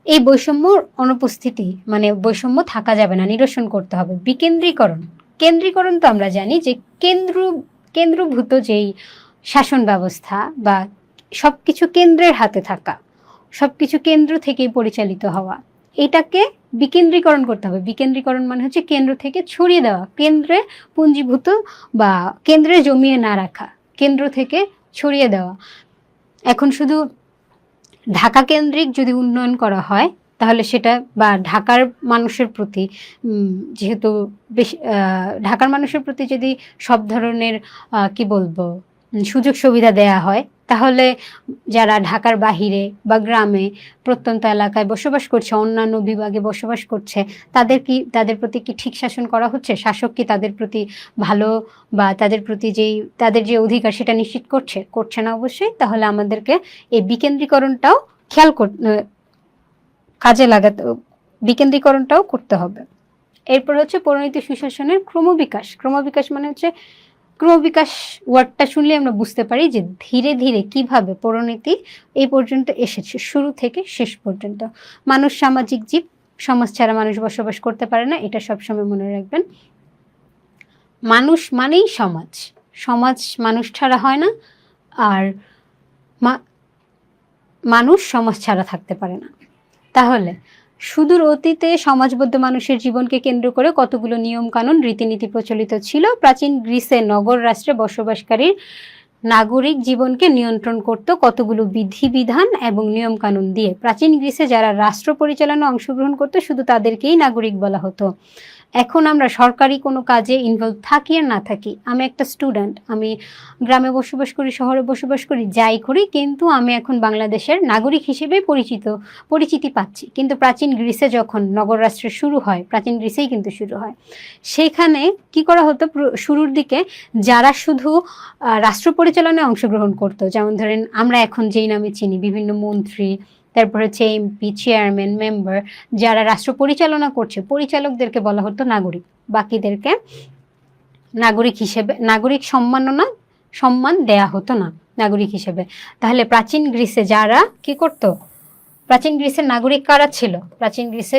এই বৈষম্যর অনুপস্থিতি মানে বৈষম্য থাকা যাবে না, নিরসন করতে হবে। কেন্দ্রীকরণ তো আমরা জানি যে কেন্দ্রভূত যেই শাসন ব্যবস্থা বা সবকিছু কেন্দ্রের হাতে থাকা, সবকিছু কেন্দ্র থেকেই পরিচালিত হওয়া, এটাকে বিকেন্দ্রীকরণ করতে হবে। বিকেন্দ্রীকরণ মানে হচ্ছে কেন্দ্র থেকে ছড়িয়ে দেওয়া, কেন্দ্রে পুঞ্জীভূত বা কেন্দ্রে জমিয়ে না রাখা, কেন্দ্র থেকে ছড়িয়ে দেওয়া। এখন শুধু ঢাকা কেন্দ্রিক যদি উন্নয়ন করা হয়, তাহলে সেটা, বা ঢাকার মানুষের প্রতি যেহেতু বেশি ঢাকার মানুষের প্রতি যদি সব ধরনের কি বলবো সুযোগ সুবিধা দেয়া হয়, তাহলে যারা ঢাকার বাহিরে বা গ্রামে প্রত্যন্ত এলাকায় বসবাস করছে, অন্যান্য বিভাগে বসবাস করছে, তাদের প্রতি কি ঠিক শাসন করা হচ্ছে? শাসক কি তাদের প্রতি ভালো বা তাদের প্রতি তাদের যে অধিকার সেটা নিশ্চিত করছে না অবশ্যই। তাহলে আমাদেরকে এই বিকেন্দ্রীকরণটাও কাজে লাগাতে, বিকেন্দ্রীকরণটাও করতে হবে। এরপর হচ্ছে পরিণতি সুশাসনের ক্রমবিকাশ। ক্রমবিকাশ মানে হচ্ছে, ক্রমবিকাশ ওয়ার্ডটা শুনলে আমরা বুঝতে পারি যে ধীরে ধীরে কিভাবে পরিণতি এই পর্যন্ত এসেছে, শুরু থেকে শেষ পর্যন্ত। মানুষ সামাজিক জীব, সমাজ ছাড়া মানুষ বসবাস করতে পারে না, এটা সবসময় মনে রাখবেন। মানুষ মানেই সমাজ, সমাজ মানুষ ছাড়া হয় না, আর মানুষ সমাজ ছাড়া থাকতে পারে না। তাহলে সুদূর অতীতে সমাজবদ্ধ মানুষের জীবনকে কেন্দ্র করে কতগুলো নিয়ম কানুন রীতিনীতি প্রচলিত ছিল। প্রাচীন গ্রিসে নগর রাষ্ট্রে বসবাসকারী নাগরিক জীবনকে নিয়ন্ত্রণ করত কতগুলো বিধিবিধান এবং নিয়ম কানুন দিয়ে। প্রাচীন গ্রিসে যারা রাষ্ট্র পরিচালনা অংশগ্রহণ করতো শুধু তাদেরকেই নাগরিক বলা হতো। এখন আমরা সরকারি কোনো কাজে ইনভলভ থাকি আর না থাকি, আমি একটা স্টুডেন্ট, আমি গ্রামে বসবাস করি, শহরে বসবাস করি, যাই করি, কিন্তু আমি এখন বাংলাদেশের নাগরিক হিসেবে পরিচিতি পাচ্ছি। কিন্তু প্রাচীন গ্রিসে যখন নগর রাষ্ট্র শুরু হয়, প্রাচীন গ্রিসেই কিন্তু শুরু হয়, সেইখানে কি করা হতো, শুরুর দিকে যারা শুধু রাষ্ট্র পরিচালনায় অংশগ্রহণ করতো, যেমন ধরেন আমরা এখন যেই নামে চিনি বিভিন্ন মন্ত্রী, তারপর হচ্ছে এমপি, চেয়ারম্যান, মেম্বার, যারা রাষ্ট্র পরিচালনা করছে পরিচালকদেরকে বলা হতো নাগরিক। বাকিদেরকে নাগরিক হিসেবে, নাগরিক সম্মান দেয়া হতো না নাগরিক হিসেবে। তাহলে প্রাচীন গ্রিসে যারা কি করত, প্রাচীন গ্রিসের নাগরিক কারা ছিল? প্রাচীন গ্রিসে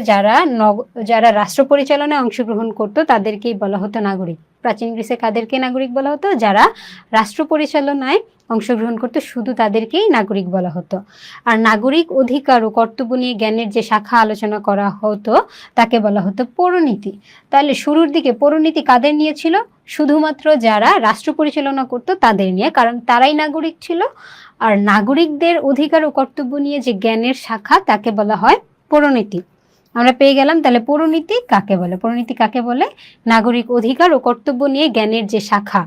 যারা রাষ্ট্র পরিচালনায় অংশগ্রহণ করত তাদেরকেই বলা হতো নাগরিক। প্রাচীন গ্রিসে কাদেরকে নাগরিক বলা হতো? যারা রাষ্ট্র পরিচালনায় অংশগ্রহণ করতো শুধু তাদেরকেই নাগরিক বলা হতো। আর নাগরিক অধিকার ও কর্তব্য নিয়ে জ্ঞানের যে শাখা আলোচনা করা হতো তাকে বলা হতো পৌরনীতি। তাহলে শুরুর দিকে পৌরনীতি কাদের নিয়ে ছিল? শুধুমাত্র যারা রাষ্ট্র পরিচালনা করতো তাদের নিয়ে, কারণ তারাই নাগরিক ছিল। আর নাগরিকদের অধিকার ও কর্তব্য নিয়ে যে জ্ঞানের শাখা তাকে বলা হয় পৌরনীতি। আমরা পেয়ে গেলাম তাহলে পৌরনীতি কাকে বলে। পৌরনীতি কাকে বলে? নাগরিক অধিকার ও কর্তব্য নিয়ে জ্ঞানের যে শাখা,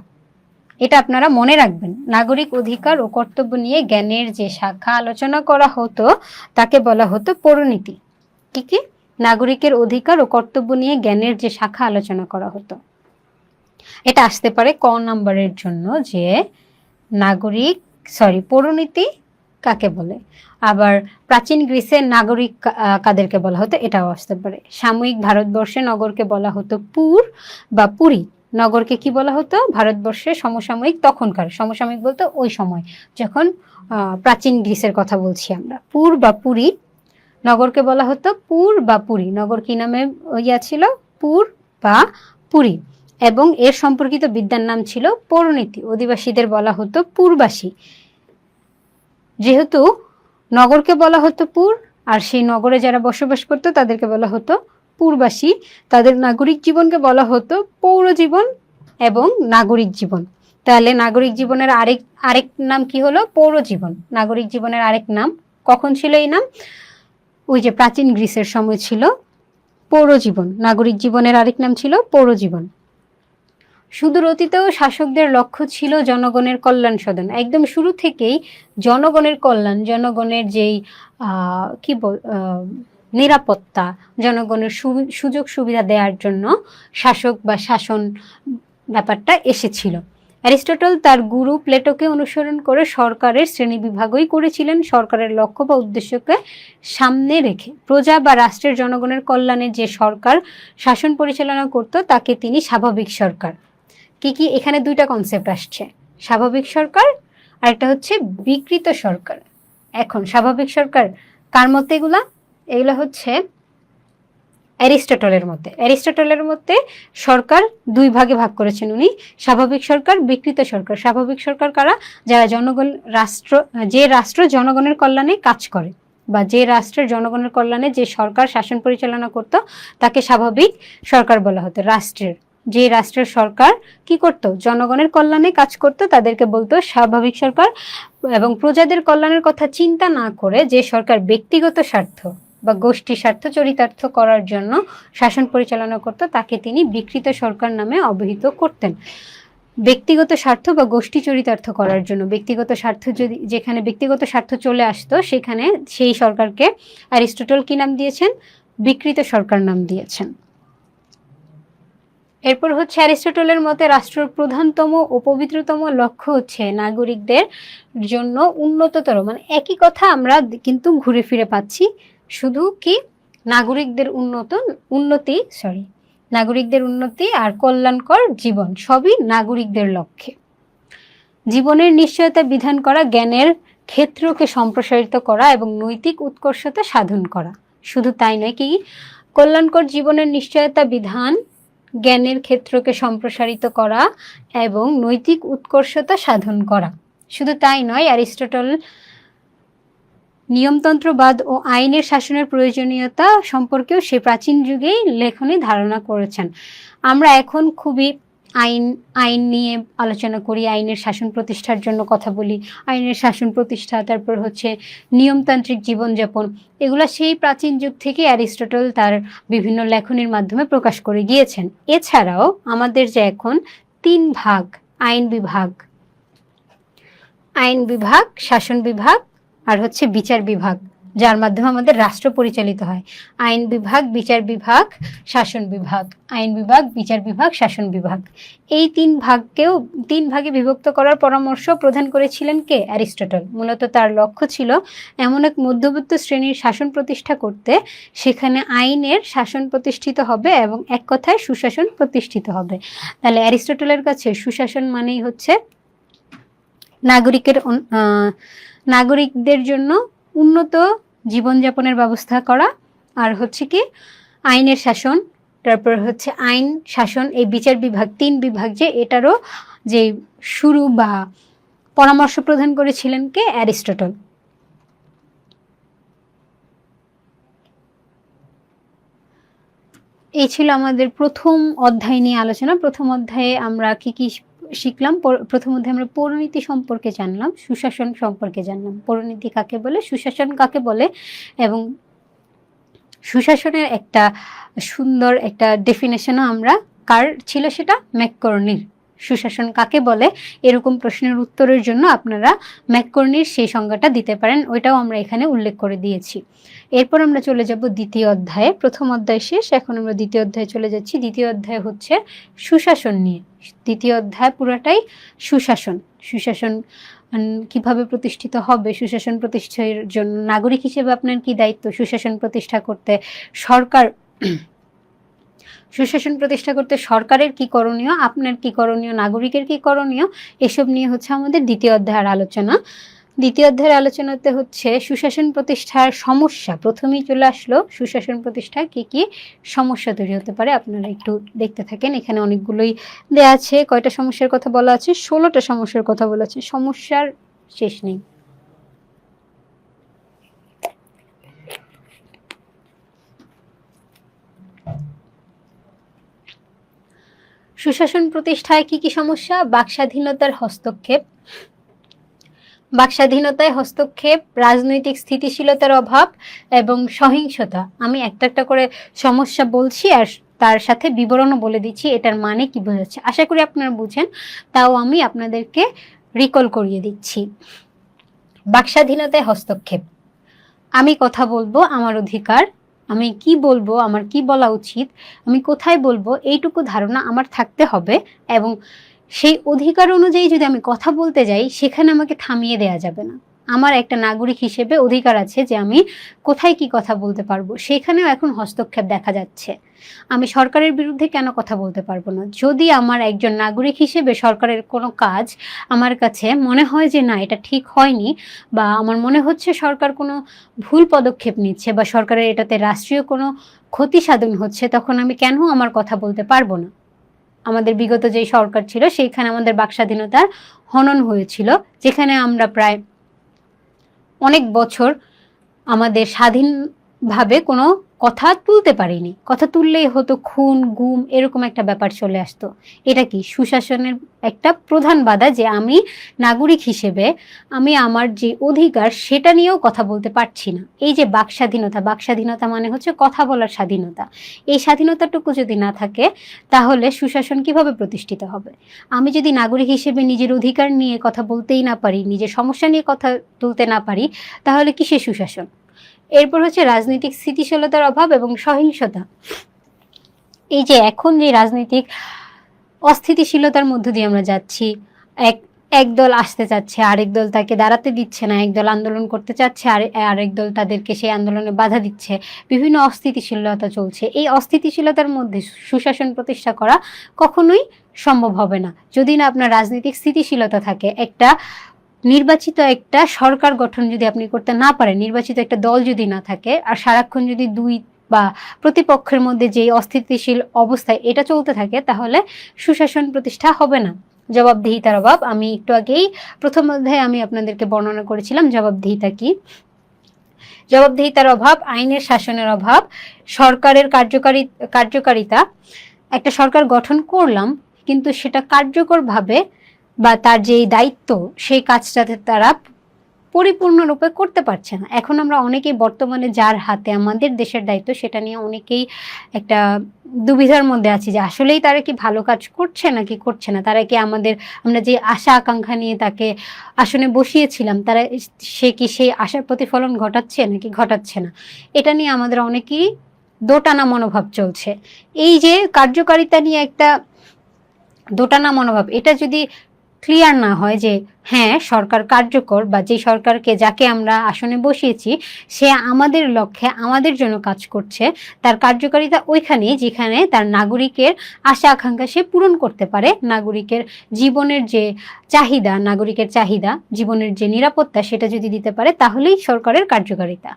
এটা আপনারা মনে রাখবেন। নাগরিক অধিকার ও কর্তব্য নিয়ে জ্ঞানের যে শাখা আলোচনা করা হতো তাকে বলা হতো পৌরনীতি। কি কি? নাগরিকের অধিকার ও কর্তব্য নিয়ে জ্ঞানের যে শাখা আলোচনা করা হতো। এটা আসতে পারে ক নাম্বারের জন্য, যে পৌরনীতি কাকে বলে। আবার প্রাচীন গ্রিসের নাগরিক কাদেরকে বলা হতো, এটাও আসতে পারে। সাময়িক ভারতবর্ষে নগরকে বলা হতো পুর বা পুরী। নগরকে কি বলা হতো? ভারতবর্ষে সমসাময়িক, তখনকার সমসাময়িক বলতে ওই সময় যখন প্রাচীন গ্রিসের কথা বলছি আমরা, পুর বা পুরী। নগরকে বলা হতো পুর বা পুরী। নগর কি নামে ছিল? পুর বা পুরী। এবং এর সম্পর্কিত বিদ্যার নাম ছিল পৌরনীতি। অধিবাসীদের বলা হতো পুরবাসী। যেহেতু নগরকে বলা হতো পুর, আর সেই নগরে যারা বসবাস করতো তাদেরকে বলা হতো পুরবাসী, তাদের নাগরিক জীবনকে বলা হতো পৌর জীবন এবং নাগরিক জীবন। তাহলে নাগরিক জীবনের আরেক নাম কি হলো? পৌর জীবন। নাগরিক জীবনের আরেক নাম কখন ছিল এই নাম? ওই যে প্রাচীন গ্রিসের সময় ছিল পৌর জীবন। নাগরিক জীবনের আরেক নাম ছিল পৌর জীবন। সুদূর অতীতেও শাসকদের লক্ষ্য ছিল জনগণের কল্যাণ সাধন। একদম শুরু থেকেই জনগণের কল্যাণ, জনগণের যেই নিরাপত্তা, জনগণের সুযোগ সুবিধা দেওয়ার জন্য শাসক বা শাসন ব্যাপারটা এসেছিল। অ্যারিস্টটল তার গুরু প্লেটোকে অনুসরণ করে সরকারের শ্রেণীবিভাগই করেছিলেন, সরকারের লক্ষ্য বা উদ্দেশ্যকে সামনে রেখে। প্রজা বা রাষ্ট্রের জনগণের কল্যাণে যে সরকার শাসন পরিচালনা করত তাকে তিনি স্বাভাবিক সরকার। কি এখানে দুইটা কনসেপ্ট আসছে, স্বাভাবিক সরকার আর একটা হচ্ছে বিকৃত সরকার। এখন স্বাভাবিক সরকার কার মতে? এগুলা হচ্ছে অ্যারিস্টটলের মতে সরকার দুই ভাগে ভাগ করেছেন উনি, স্বাভাবিক সরকার, বিকৃত সরকার। স্বাভাবিক সরকার কারা? যারা যে রাষ্ট্র জনগণের কল্যাণে কাজ করে, বা যে রাষ্ট্রের জনগণের কল্যাণে যে সরকার শাসন পরিচালনা করত তাকে স্বাভাবিক সরকার বলা হতো। যে রাষ্ট্রের সরকার কি করত? জনগণের কল্যাণে কাজ করত, তাদেরকে বলতো স্বাভাবিক সরকার। এবং প্রজাদের কল্যাণের কথা চিন্তা না করে যে সরকার ব্যক্তিগত স্বার্থ বা গোষ্ঠী স্বার্থ চরিতার্থ করার জন্য শাসন পরিচালনা করত তাকে তিনি বিকৃত সরকার নামে অভিহিত করতেন। ব্যক্তিগত স্বার্থ বা গোষ্ঠী চরিতার্থ করার জন্য, যেখানে ব্যক্তিগত স্বার্থ চলে আসতো সেখানে সেই সরকারকে অ্যারিস্টটল কি নাম দিয়েছেন? বিকৃত সরকার নাম দিয়েছেন। এরপর হচ্ছে অ্যারিস্টটলের মতে রাষ্ট্রের প্রধানতম ও পবিত্রতম লক্ষ্য হচ্ছে নাগরিকদের জন্য উন্নততর, মানে একই কথা আমরা কিন্তু ঘুরে ফিরে পাচ্ছি, শুধু কি নাগরিকদের নাগরিকদের উন্নতি আর কল্যাণকর জীবন সবই নাগরিকদের লক্ষ্যে। জীবনের নিশ্চয়তা বিধান করা, জ্ঞানের ক্ষেত্রকে সম্প্রসারিত করা এবং নৈতিক উৎকর্ষতা সাধন করা। শুধু তাই নয়, কি কল্যাণকর জীবনের নিশ্চয়তা বিধান, জ্ঞানের ক্ষেত্রকে সম্প্রসারিত করা এবং নৈতিক উৎকর্ষতা সাধন করা। শুধু তাই নয়, অ্যারিস্টটল নিয়মতন্ত্রবাদ ও আইনের শাসনের প্রয়োজনীয়তা সম্পর্কেও সে প্রাচীন যুগেই লেখনী ধারণা করেছেন। আমরা এখন খুবই আইন নিয়ে আলোচনা করি, আইনের শাসন প্রতিষ্ঠার জন্য কথা বলি, আইনের শাসন প্রতিষ্ঠা, তারপর হচ্ছে নিয়মতান্ত্রিক জীবনযাপন, এগুলা সেই প্রাচীন যুগ থেকে অ্যারিস্টটল তার বিভিন্ন লেখনীর মাধ্যমে প্রকাশ করে গিয়েছেন। এছাড়াও আমাদের যে এখন 3 ভাগ, আইন বিভাগ, শাসন বিভাগ আর হচ্ছে বিচার বিভাগ, যার মাধ্যমে আমাদের রাষ্ট্র পরিচালিত হয়। আইন বিভাগ, বিচার বিভাগ, শাসন বিভাগ, আইন বিভাগ, বিচার বিভাগ, শাসন বিভাগ, এই 3 ভাগে বিভক্ত করার পরামর্শ প্রদান করেছিলেন কে? অ্যারিস্টটল। মূলত তার লক্ষ্য ছিল এমন এক মধ্যবিত্ত শ্রেণীর শাসন প্রতিষ্ঠা করতে, সেখানে আইনের শাসন প্রতিষ্ঠিত হবে এবং এক কথায় সুশাসন প্রতিষ্ঠিত হবে। তাহলে অ্যারিস্টটলের কাছে সুশাসন মানেই হচ্ছে নাগরিকদের জন্য উন্নত জীবনযাপনের ব্যবস্থা করা, আর হচ্ছে কি আইনের শাসন, তারপর হচ্ছে আইন শাসন, এই বিচার বিভাগ, 3 বিভাগ যে, এটারও যে শুরু বা পরামর্শ প্রদান করেছিলেন কে? অ্যারিস্টটল। এই ছিল আমাদের প্রথম অধ্যায় নিয়ে আলোচনা। প্রথম অধ্যায়ে আমরা কি কি শিখলাম? প্রথম অধ্যায়ে আমরা পৌরনীতি সম্পর্কে জানলাম, সুশাসন সম্পর্কে জানলাম, পৌরনীতি কাকে বলে, সুশাসন কাকে বলে, এবং সুশাসনের একটা সুন্দর একটা ডেফিনেশনও আমরা কার ছিল সেটা? ম্যাককর্নির। সুশাসন কাকে বলে এরকম প্রশ্নের উত্তরের জন্য আপনারা ম্যাককর্নির সেই সংজ্ঞাটা দিতে পারেন, ওইটাও আমরা এখানে উল্লেখ করে দিয়েছি। এরপর আমরা চলে যাব দ্বিতীয় অধ্যায়ে। প্রথম অধ্যায় শেষ, এখন আমরা দ্বিতীয় অধ্যায়ে চলে যাচ্ছি। দ্বিতীয় অধ্যায় হচ্ছে সুশাসন নিয়ে। দ্বিতীয় অধ্যায় পুরাটাই সুশাসন কিভাবে প্রতিষ্ঠিত হবে, সুশাসন প্রতিষ্ঠার জন্য নাগরিক হিসেবে আপনার কি দায়িত্ব, সুশাসন প্রতিষ্ঠা করতে সরকারের কি করণীয়, আপনার কি করণীয়, নাগরিকের কি করণীয়, এসব নিয়ে হচ্ছে আমাদের দ্বিতীয় অধ্যায়ের আলোচনা। দ্বিতীয় অধ্যায়ের আলোচনাতে হচ্ছে সুশাসন প্রতিষ্ঠার সমস্যা। প্রথমেই চলে আসলো সুশাসন প্রতিষ্ঠায় কি কি সমস্যা তৈরি হতে পারে। আপনারা একটু দেখতে থাকেন, এখানে অনেকগুলোই দেয়া আছে। কয়টা সমস্যার কথা বলা আছে? 16টা সমস্যার কথা বলা আছে, সমস্যার শেষ নেই। সুশাসন প্রতিষ্ঠায় কি কি সমস্যা? বাকস্বাধীনতায় হস্তক্ষেপ, রাজনৈতিক স্থিতিশীলতার অভাব এবং সহিংসতা। আমি একটা একটা করে সমস্যা বলছি আর তার সাথে বিবরণও বলে দিচ্ছি, এটার মানে কি বোঝাচ্ছে। আশা করি আপনারা বুঝেন, তাও আমি আপনাদেরকে রিকল করিয়ে দিচ্ছি। বাকস্বাধীনতায় হস্তক্ষেপ, আমি কথা বলবো, আমার অধিকার, আমি কি বলবো, আমার কি বলা উচিত, আমি কোথায় বলবো, এইটুকু ধারণা আমার থাকতে হবে, এবং সেই অধিকার অনুযায়ী যদি আমি কথা বলতে যাই, সেখানে আমাকে থামিয়ে দেয়া যাবে না। আমার একটা নাগরিক হিসেবে অধিকার আছে যে আমি কোথায় কি কথা বলতে পারবো, সেখানেও এখন হস্তক্ষেপ দেখা যাচ্ছে। আমি সরকারের বিরুদ্ধে কেন কথা বলতে পারবো না? যদি আমার একজন নাগরিক হিসেবে সরকারের কোনো কাজ আমার কাছে মনে হয় যে না, এটা ঠিক হয়নি, বা আমার মনে হচ্ছে সরকার কোনো ভুল পদক্ষেপ নিচ্ছে, বা সরকারের এটাতে রাষ্ট্রীয় কোনো ক্ষতি সাধন হচ্ছে, তখন আমি কেন আমার কথা বলতে পারবো না? আমাদের বিগত যে সরকার ছিল, সেইখানে আমাদের বাকস্বাধীনতার হনন হয়েছিল, যেখানে আমরা প্রায় অনেক বছর আমাদের স্বাধীনভাবে কোনো কথা তুলতে পারিনি। কথা তুললেই হতো খুন, গুম, এরকম একটা ব্যাপার চলে আসতো। এটা কি সুশাসনের একটা প্রধান বাধা, যে আমি নাগরিক হিসেবে আমি আমার যে অধিকার সেটা নিয়েও কথা বলতে পারছি না। এই যে বাকস্বাধীনতা মানে হচ্ছে কথা বলার স্বাধীনতা, এই স্বাধীনতাটুকু যদি না থাকে, তাহলে সুশাসন কিভাবে প্রতিষ্ঠিত হবে? আমি যদি নাগরিক হিসেবে নিজের অধিকার নিয়ে কথা বলতেই না পারি, নিজের সমস্যা নিয়ে কথা তুলতে না পারি, তাহলে কিসের সুশাসন? এরপর হচ্ছে রাজনৈতিক স্থিতিশীলতার অভাব এবং সহিংসতা। এই যে এখন যে রাজনৈতিক অস্থিতিশীলতার মধ্য দিয়ে আমরা যাচ্ছি, একদল আসতে চাচ্ছে, আরেক দল তাকে দাঁড়াতে দিচ্ছে না, একদল আন্দোলন করতে চাচ্ছে, আরেক দল তাদেরকে সেই আন্দোলনে বাধা দিচ্ছে, বিভিন্ন অস্থিতিশীলতা চলছে। এই অস্থিতিশীলতার মধ্যে সুশাসন প্রতিষ্ঠা করা কখনোই সম্ভব হবে না যদি না আপনার রাজনৈতিক স্থিতিশীলতা থাকে। নির্বাচিত একটা সরকার গঠন যদি আপনি করতে না পারেন, নির্বাচিত একটা দল যদি না থাকে, আর সারাক্ষণ যদি দুই বা প্রতিপক্ষের মধ্যে যে অস্থিতিশীল অবস্থায় এটা চলতে থাকে, তাহলে সুশাসন প্রতিষ্ঠা হবে না। জবাবদিহিতার অভাব, আমি একটু আগেই প্রথম অধ্যায়ে আমি আপনাদেরকে বর্ণনা করেছিলাম জবাবদিহিতা কি। জবাবদিহিতার অভাব, আইনের শাসনের অভাব, সরকারের কার্যকারিতা। একটা সরকার গঠন করলাম কিন্তু সেটা কার্যকরভাবে বা তার যে দায়িত্ব সেই কাজটাতে তারা পরিপূর্ণরূপে করতে পারছে না। এখন আমরা অনেকেই বর্তমানে যার হাতে আমাদের দেশের দায়িত্ব সেটা নিয়ে অনেকেই একটা দুবিধার মধ্যে আছি যে আসলেই তারা কি ভালো কাজ করছে নাকি করছে না। তারা কি আমরা যে আশা আকাঙ্ক্ষা নিয়ে তাকে আসনে বসিয়েছিলাম, সে কি সেই আশার প্রতিফলন ঘটাচ্ছে নাকি ঘটাচ্ছে না, এটা নিয়ে আমাদের অনেকেরই দোটানা মনোভাব চলছে। এই যে কার্যকারিতা নিয়ে একটা দোটানা মনোভাব, এটা যদি ক্লিয়ার না হয় যে হ্যাঁ সরকার কার্যকর, বা যে সরকারকে যাকে আমরা আসনে বসিয়েছি সে আমাদের লক্ষ্যে আমাদের জন্য কাজ করছে, তার কার্যকারিতা ওইখানেই যেখানে তার নাগরিকের আশা আকাঙ্ক্ষা সে পূরণ করতে পারে, নাগরিকের জীবনের যে চাহিদা, জীবনের যে নিরাপত্তা সেটা যদি দিতে পারে, তাহলেই সরকারের কার্যকারিতা।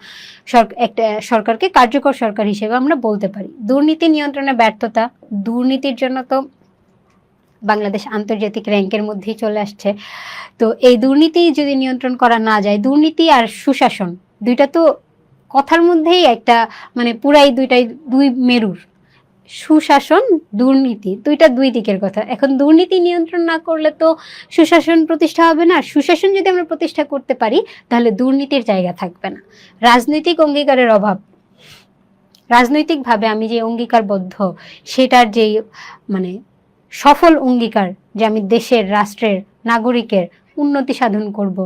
একটা সরকারকে কার্যকর সরকার হিসেবে আমরা বলতে পারি। দুর্নীতি নিয়ন্ত্রণে ব্যর্থতা, দুর্নীতির জন্য তো বাংলাদেশ আন্তর্জাতিক র্যাঙ্কের মধ্যেই চলে আসছে। তো এই দুর্নীতি যদি নিয়ন্ত্রণ করা না যায়, দুর্নীতি আর সুশাসন দুইটা তো কথার মধ্যেই একটা পুরাই দুই মেরুর। সুশাসন, দুর্নীতি দুই দিকের কথা। এখন দুর্নীতি নিয়ন্ত্রণ না করলে তো সুশাসন প্রতিষ্ঠা হবে না। সুশাসন যদি আমরা প্রতিষ্ঠা করতে পারি তাহলে দুর্নীতির জায়গা থাকবে না। রাজনৈতিক অঙ্গীকারের অভাব, রাজনৈতিকভাবে আমি যে অঙ্গীকারবদ্ধ সেটার যেই সফল অঙ্গীকার যে আমি দেশের, রাষ্ট্রের, নাগরিকের উন্নতি সাধন করব,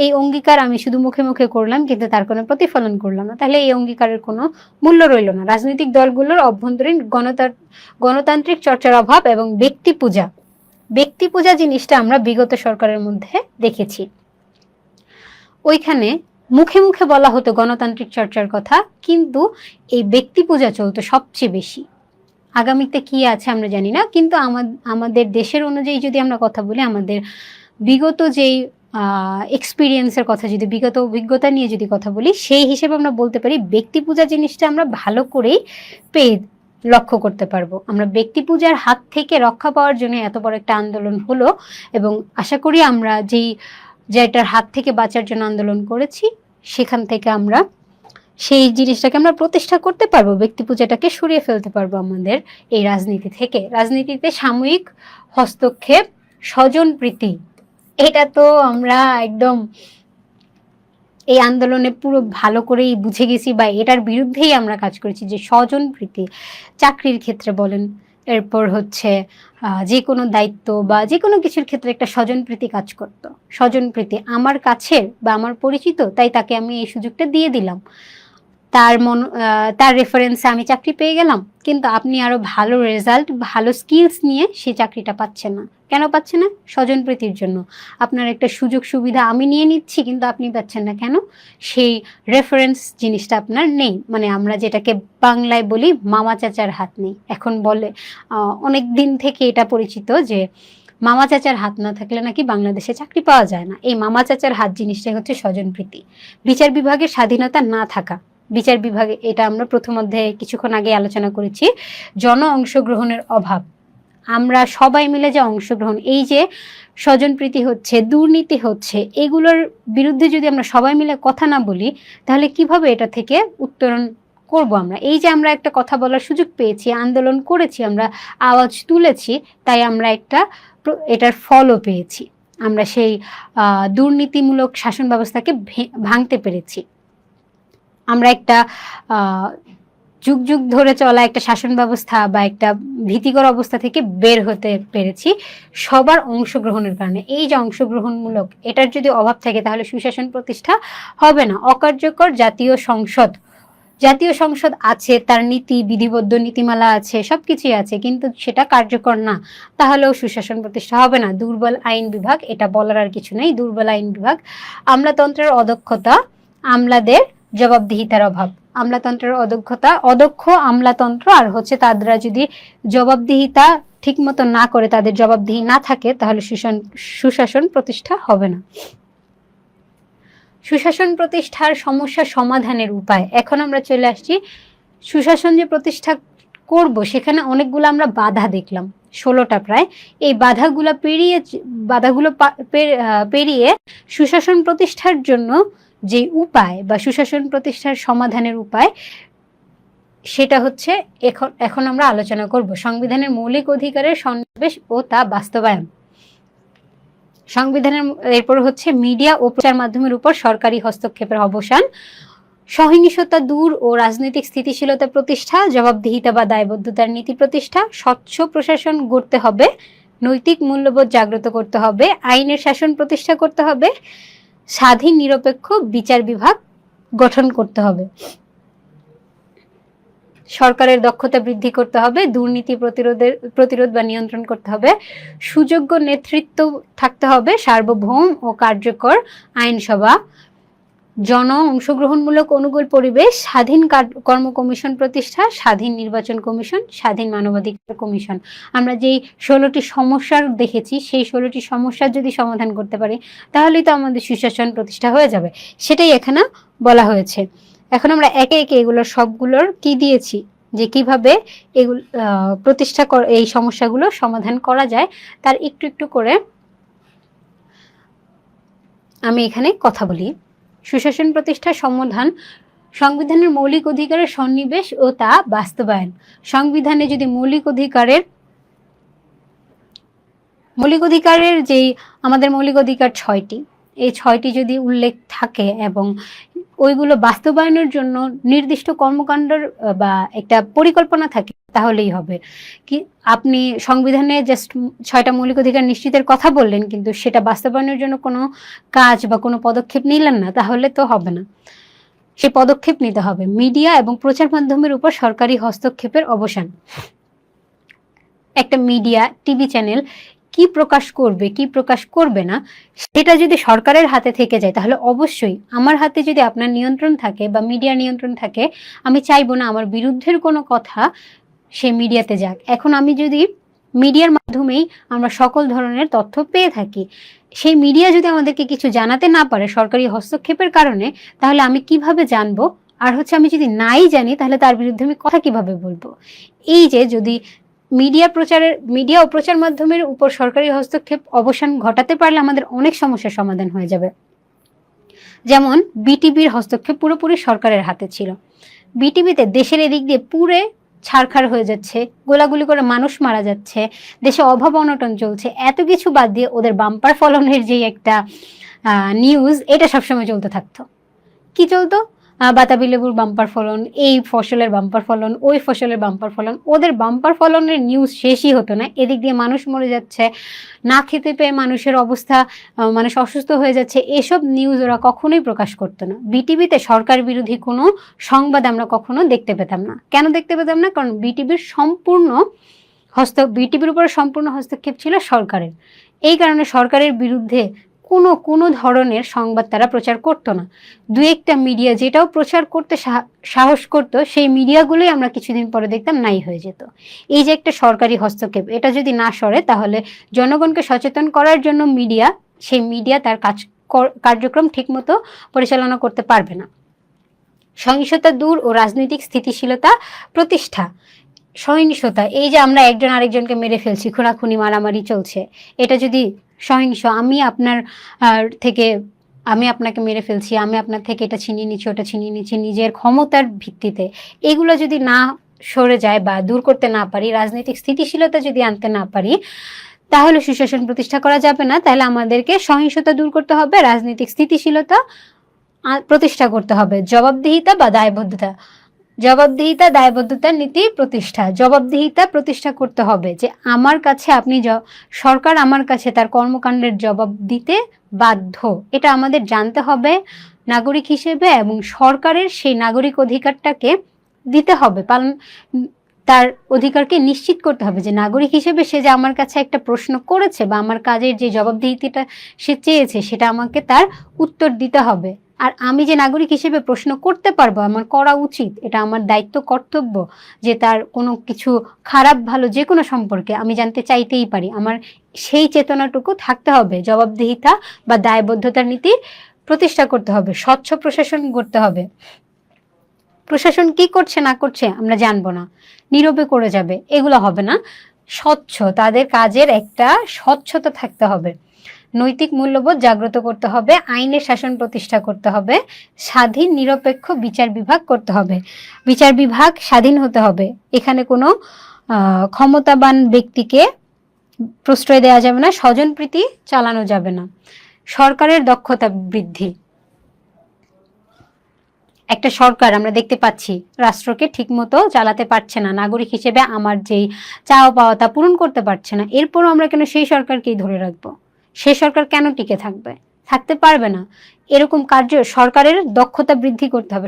এই অঙ্গীকার আমি শুধু মুখে মুখে করলাম কিন্তু তার কোনো প্রতিফলন করলাম না, তাহলে এই অঙ্গীকারের কোনো মূল্য রইল না। রাজনৈতিক দলগুলোর অভ্যন্তরীণ গণতান্ত্রিক চর্চার অভাব এবং ব্যক্তি পূজা জিনিসটা আমরা বিগত সরকারের মধ্যে দেখেছি। ওইখানে মুখে মুখে বলা হতো গণতান্ত্রিক চর্চার কথা, কিন্তু এই ব্যক্তি পূজা চলতো সবচেয়ে বেশি। আগামীতে কি আছে আমরা জানি না, কিন্তু আমাদের দেশের অনুযায়ী যদি আমরা কথা বলি, আমাদের বিগত যেই এক্সপিরিয়েন্সের কথা, যদি বিগত অভিজ্ঞতা নিয়ে যদি কথা বলি, সেই হিসেবে আমরা বলতে পারি ব্যক্তি পূজা জিনিসটা আমরা ভালো করেই লক্ষ্য করতে পারবো। আমরা ব্যক্তি পূজার হাত থেকে রক্ষা পাওয়ার জন্য এত বড় একটা আন্দোলন হলো, এবং আশা করি আমরা যেটার হাত থেকে বাঁচার জন্য আন্দোলন করেছি সেখান থেকে আমরা সেই জিনিসটাকে আমরা প্রতিষ্ঠা করতে পারবো, ব্যক্তি পূজাটাকে সরিয়ে ফেলতে পারবো আমাদের এই রাজনীতি থেকে। রাজনীতিতে সাময়িক হস্তক্ষেপ, স্বজনপ্রীতি, এটা তো আমরা একদম এই আন্দোলনে পুরো ভালো করেই বুঝে গেছি, বা এটার বিরুদ্ধেই আমরা কাজ করেছি যে স্বজনপ্রীতি চাকরির ক্ষেত্রে বলেন, এরপর হচ্ছে যে কোনো দায়িত্ব বা যে কোনো কিছুর ক্ষেত্রে একটা স্বজনপ্রীতি কাজ করত। স্বজনপ্রীতি, আমার কাছের বা আমার পরিচিত, তাই তাকে আমি এই সুযোগটা দিয়ে দিলাম, তার রেফারেন্সে আমি চাকরি পেয়ে গেলাম, কিন্তু আপনি আরো ভালো রেজাল্ট, ভালো স্কিলস নিয়ে সেই চাকরিটা পাচ্ছেন না। কেন পাচ্ছেন না? স্বজনপ্রীতির জন্য। আপনার একটা সুযোগ সুবিধা আমি নিয়ে নিচ্ছি কিন্তু আপনি পাচ্ছেন না, কেন? সেই রেফারেন্স জিনিসটা আপনার নেই। আমরা যেটাকে বাংলায় বলি মামা চাচার হাত নেই। এখন বলে অনেক দিন থেকে এটা পরিচিত যে মামা চাচার হাত না থাকলে নাকি বাংলাদেশে চাকরি পাওয়া যায় না। এই মামা চাচার হাত জিনিসটাই হচ্ছে স্বজনপ্রীতি। বিচার বিভাগের স্বাধীনতা না থাকা, বিচার বিভাগে, এটা আমরা প্রথম অধ্যায়ে কিছুক্ষণ আগে আলোচনা করেছি। জন অংশগ্রহণের অভাব, আমরা সবাই মিলে যে অংশগ্রহণ, এই যে স্বজনপ্রীতি হচ্ছে, দুর্নীতি হচ্ছে, এগুলোর বিরুদ্ধে যদি আমরা সবাই মিলে কথা না বলি তাহলে কিভাবে এটা থেকে উত্তরণ করব আমরা? এই যে আমরা একটা কথা বলার সুযোগ পেয়েছি, আন্দোলন করেছি, আমরা আওয়াজ তুলেছি, তাই আমরা এটার ফলও পেয়েছি। আমরা সেই দুর্নীতিমূলক শাসন ব্যবস্থাকে ভাঙতে পেরেছি। আমরা একটা যুগ যুগ ধরে চলা একটা শাসন ব্যবস্থা বা একটা ভীতিকর অবস্থা থেকে বের হতে পেরেছি সবার অংশগ্রহণের কারণে। এই যে অংশগ্রহণমূলক, এটার যদি অভাব থাকে তাহলে সুশাসন প্রতিষ্ঠা হবে না। অকার্যকর জাতীয় সংসদ, জাতীয় সংসদ আছে, তার নীতি বিধিবদ্ধ নীতিমালা আছে, সবকিছুই আছে, কিন্তু সেটা কার্যকর না, তাহলেও সুশাসন প্রতিষ্ঠা হবে না। দুর্বল আইন বিভাগ, এটা বলার আর কিছু নেই, দুর্বল আইন বিভাগ। আমলাতন্ত্রের অদক্ষতা, আমলাদের জবাবদিহিতার অভাব, আমলাতন্ত্রের অদক্ষতা, অদক্ষ আমলাতন্ত্র আর হচ্ছে তারা যদি জবাবদিহিতা ঠিক মতো না করে, তাদের জবাবদিহি না থাকে, তাহলে সুশাসন প্রতিষ্ঠা হবে না। সুশাসন প্রতিষ্ঠার সমস্যা সমাধানের উপায়। এখন আমরা চলে আসছি সুশাসন যে প্রতিষ্ঠা করব, সেখানে অনেকগুলো আমরা বাধা দেখলাম, 16টা প্রায়। এই বাধাগুলো পেরিয়ে সুশাসন প্রতিষ্ঠার জন্য যে উপায় বা সুশাসন প্রতিষ্ঠার সমাধানের উপায়, সেটা হচ্ছে এখন আমরা আলোচনা করব সংবিধানের মৌলিক অধিকারের সন্নিবেশ ও তা বাস্তবায়ন। সংবিধানের এরপর হচ্ছে মিডিয়া ও প্রচার মাধ্যমের উপর সরকারি হস্তক্ষেপের অবসান, সহিংসতা দূর ও রাজনৈতিক স্থিতিশীলতা প্রতিষ্ঠা, জবাবদিহিতা বা দায়বদ্ধতার নীতি প্রতিষ্ঠা, স্বচ্ছ প্রশাসন গড়তে হবে, নৈতিক মূল্যবোধ জাগ্রত করতে হবে, আইনের শাসন প্রতিষ্ঠা করতে হবে, স্বাধীন নিরপেক্ষ বিচার বিভাগ গঠন করতে হবে, সরকারের দক্ষতা বৃদ্ধি করতে হবে, দুর্নীতি প্রতিরোধ বা নিয়ন্ত্রণ করতে হবে, সুযোগ্য নেতৃত্ব থাকতে হবে, সার্বভৌম ও কার্যকর আইনসভা, জন অংশগ্রহণমূলক অনুকূল পরিবেশ, স্বাধীন কর্ম কমিশন প্রতিষ্ঠা, স্বাধীন নির্বাচন কমিশন, স্বাধীন মানবাধিকার কমিশন। আমরা যেই 16টি সমস্যার দেখেছি, সেই 16টি সমস্যার যদি সমাধান করতে পারি, তাহলেই তো আমাদের সুশাসন প্রতিষ্ঠা হয়ে যাবে, সেটাই এখানে বলা হয়েছে। এখন আমরা একে একে এগুলোর সবগুলোর কি দিয়েছি, যে কিভাবে এগুলো এই সমস্যাগুলো সমাধান করা যায়, তার একটু একটু করে আমি এখানে কথা বলি। সুশাসন প্রতিষ্ঠার সমাধান, সংবিধানের মৌলিক অধিকারের সন্নিবেশ ও তা বাস্তবায়ন। সংবিধানে যদি মৌলিক অধিকারের যেই আমাদের মৌলিক অধিকার 6টি, এই 6টি যদি উল্লেখ থাকে এবং ওইগুলো বাস্তবায়নের জন্য নির্দিষ্ট কর্মকাণ্ডের বা একটা পরিকল্পনা থাকে, তাহলেই হবে। কি আপনি সংবিধানে জাস্ট 6টা মৌলিক অধিকার নিশ্চিতের কথা বললেন, কিন্তু সেটা বাস্তবায়নের জন্য কোনো কাজ বা কোনো পদক্ষেপ নিলেন না, তাহলে তো হবে না। সেই পদক্ষেপ নিতে হবে। মিডিয়া এবং প্রচার মাধ্যমের উপর সরকারি হস্তক্ষেপের অবসান। একটা মিডিয়া, টিভি চ্যানেল কি প্রকাশ করবে কি প্রকাশ করবে না, সেটা যদি সরকারের হাতে থেকে যায়, তাহলে অবশ্যই আমার হাতে যদি আপনার নিয়ন্ত্রণ থাকে বা মিডিয়ার নিয়ন্ত্রণ থাকে, আমি চাইবো না আমার বিরুদ্ধের কোনো কথা সে মিডিয়াতে যাক। এখন আমি যদি মিডিয়ার মাধ্যমেই আমরা সকল ধরনের তথ্য পেয়ে থাকি, সেই মিডিয়া যদি আমাদেরকে কিছু জানাতে না পারে সরকারি হস্তক্ষেপের কারণে, তাহলে আমি কিভাবে জানবো? আর হচ্ছে আমি যদি নাই জানি, তাহলে তার বিরুদ্ধে আমি কথা কিভাবে বলবো? এই যে যদি মিডিয়া ও প্রচার মাধ্যমের উপর সরকারি হস্তক্ষেপ অবসান ঘটাতে পারলে আমাদের অনেক সমস্যার সমাধান হয়ে যাবে। যেমন বিটিভির হস্তক্ষেপ পুরোপুরি সরকারের হাতে ছিল। বিটিভিতে দেশের এদিক দিয়ে পুরে ছাড়খাড় হয়ে যাচ্ছে, গোলাগুলি করে মানুষ মারা যাচ্ছে, দেশে অভাব অনটন চলছে, এত কিছু বাদ দিয়ে ওদের বাম্পার ফলনের যে একটা নিউজ, এটা সবসময় চলতে থাকতো। কি চলতো? বাতাবি লেবুর বাম্পার ফলন, এই ফসলের বাম্পার ফলন, ওই ফসলের বাম্পার ফলন, ওদের বাম্পার ফলনের নিউজ শেষই হতো না। এদিক দিয়ে মানুষ মরে যাচ্ছে, না খেতে পেয়ে মানুষের অবস্থা, মানুষ অসুস্থ হয়ে যাচ্ছে, এসব নিউজ ওরা কখনোই প্রকাশ করতো না। বিটিভিতে সরকার বিরোধী কোনো সংবাদ আমরা কখনো দেখতে পেতাম না। কেন দেখতে পেতাম না? কারণ বিটিভির উপরে সম্পূর্ণ হস্তক্ষেপ ছিল সরকারের। এই কারণে সরকারের বিরুদ্ধে কোনো ধরনের সংবাদ তারা প্রচার করতো না। দু একটা মিডিয়া যেটাও প্রচার করতে সাহস করত, সেই মিডিয়াগুলোই আমরা কিছুদিন পরে দেখতাম নাই হয়ে যেত। এই যে একটা সরকারি হস্তক্ষেপ, এটা যদি না সরে, তাহলে জনগণকে সচেতন করার জন্য সেই মিডিয়া তার কার্যক্রম ঠিকমতো পরিচালনা করতে পারবে না। সহিংসতা দূর ও রাজনৈতিক স্থিতিশীলতা প্রতিষ্ঠা। সহিংসতা, এই যে আমরা একজন আরেকজনকে মেরে ফেলছি, খুনাখুনি মারামারি চলছে, এটা যদি সহিংস, আমি আপনাকে মেরে ফেলছি, আমি আপনার থেকে এটা ছিনিয়ে নিচ্ছি, ওটা ছিনিয়ে নিচ্ছি, নিজের ক্ষমতার ভিত্তিতে, এগুলো যদি না সরে যায় বা দূর করতে না পারি, রাজনৈতিক স্থিতিশীলতা যদি আনতে না পারি, তাহলে সুশাসন প্রতিষ্ঠা করা যাবে না। তাহলে আমাদেরকে সহিংসতা দূর করতে হবে, রাজনৈতিক স্থিতিশীলতা প্রতিষ্ঠা করতে হবে, জবাবদিহিতা বা দায়বদ্ধতা জবাবদিহিতা দায়বদ্ধতার নীতি প্রতিষ্ঠা। জবাবদিহিতা প্রতিষ্ঠা করতে হবে যে আমার কাছে সরকার আমার কাছে তার কর্মকাণ্ডের জবাব দিতে বাধ্য, এটা আমাদের জানতে হবে নাগরিক হিসেবে, এবং সরকারের সেই নাগরিক অধিকারটাকে দিতে হবে, তার অধিকারকে নিশ্চিত করতে হবে যে নাগরিক হিসেবে সে যে আমার কাছে একটা প্রশ্ন করেছে বা আমার কাজের যে জবাবদিহিতাটা সে চেয়েছে সেটা আমাকে তার উত্তর দিতে হবে। আর আমি যে নাগরিক হিসেবে প্রশ্ন করতে পারবো, আমার করা উচিত, এটা আমার দায়িত্ব কর্তব্য যে তার কোনো কিছু খারাপ ভালো যে কোনো সম্পর্কে আমি জানতে চাইতেই পারি, আমার সেই চেতনাটুকু থাকতে হবে। জবাবদিহিতা বা দায়বদ্ধতার নীতি প্রতিষ্ঠা করতে হবে। স্বচ্ছ প্রশাসন করতে হবে। প্রশাসন কি করছে না করছে আমরা জানবো না, নীরবে করে যাবে, এগুলো হবে না। স্বচ্ছ, তাদের কাজের একটা স্বচ্ছতা থাকতে হবে। নৈতিক মূল্যবোধ জাগ্রত করতে হবে। আইনের শাসন প্রতিষ্ঠা করতে হবে। স্বাধীন নিরপেক্ষ বিচার বিভাগ করতে হবে। বিচার বিভাগ স্বাধীন হতে হবে। এখানে কোনো ক্ষমতাবান ব্যক্তিকে প্রশ্রয় দেওয়া যাবে না, স্বজনপ্রীতি চালানো যাবে না। সরকারের দক্ষতা বৃদ্ধি। একটা সরকার আমরা দেখতে পাচ্ছি রাষ্ট্রকে ঠিকমতো চালাতে পারছে না, নাগরিক হিসেবে আমার যেই চাওয়া পাওয়া তা পূরণ করতে পারছে না, এরপরও আমরা কেন সেই সরকারকেই ধরে রাখবো? সেই সরকার কেন টিকে থাকবে? থাকতে পারবে না। এরকম কার্য সরকারের দক্ষতা বৃদ্ধি করতে হবে।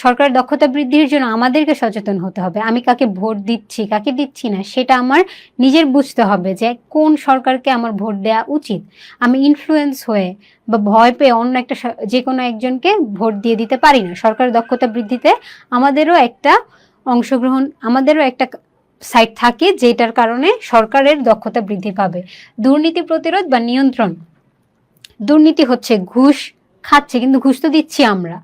সরকারের দক্ষতা বৃদ্ধির জন্য আমাদেরকে সচেতন হতে হবে। আমি কাকে ভোট দিচ্ছি কাকে দিচ্ছি না সেটা আমার নিজের বুঝতে হবে যে কোন সরকারকে আমার ভোট দেওয়া উচিত। আমি ইনফ্লুয়েন্স হয়ে বা ভয় পেয়ে অন্য একটা যে কোনো একজনকে ভোট দিয়ে দিতে পারি না। সরকারের দক্ষতা বৃদ্ধিতে আমাদেরও একটা অংশগ্রহণ, আমাদেরও একটা সাইট থাকে যেটার কারণে সরকারের দক্ষতা বৃদ্ধি পাবে। দুর্নীতি প্রতিরোধ বা নিয়ন্ত্রণ। দুর্নীতি হচ্ছে ঘুষ খাচ্ছে, কিন্তু ঘুষ তো দিচ্ছি আমরা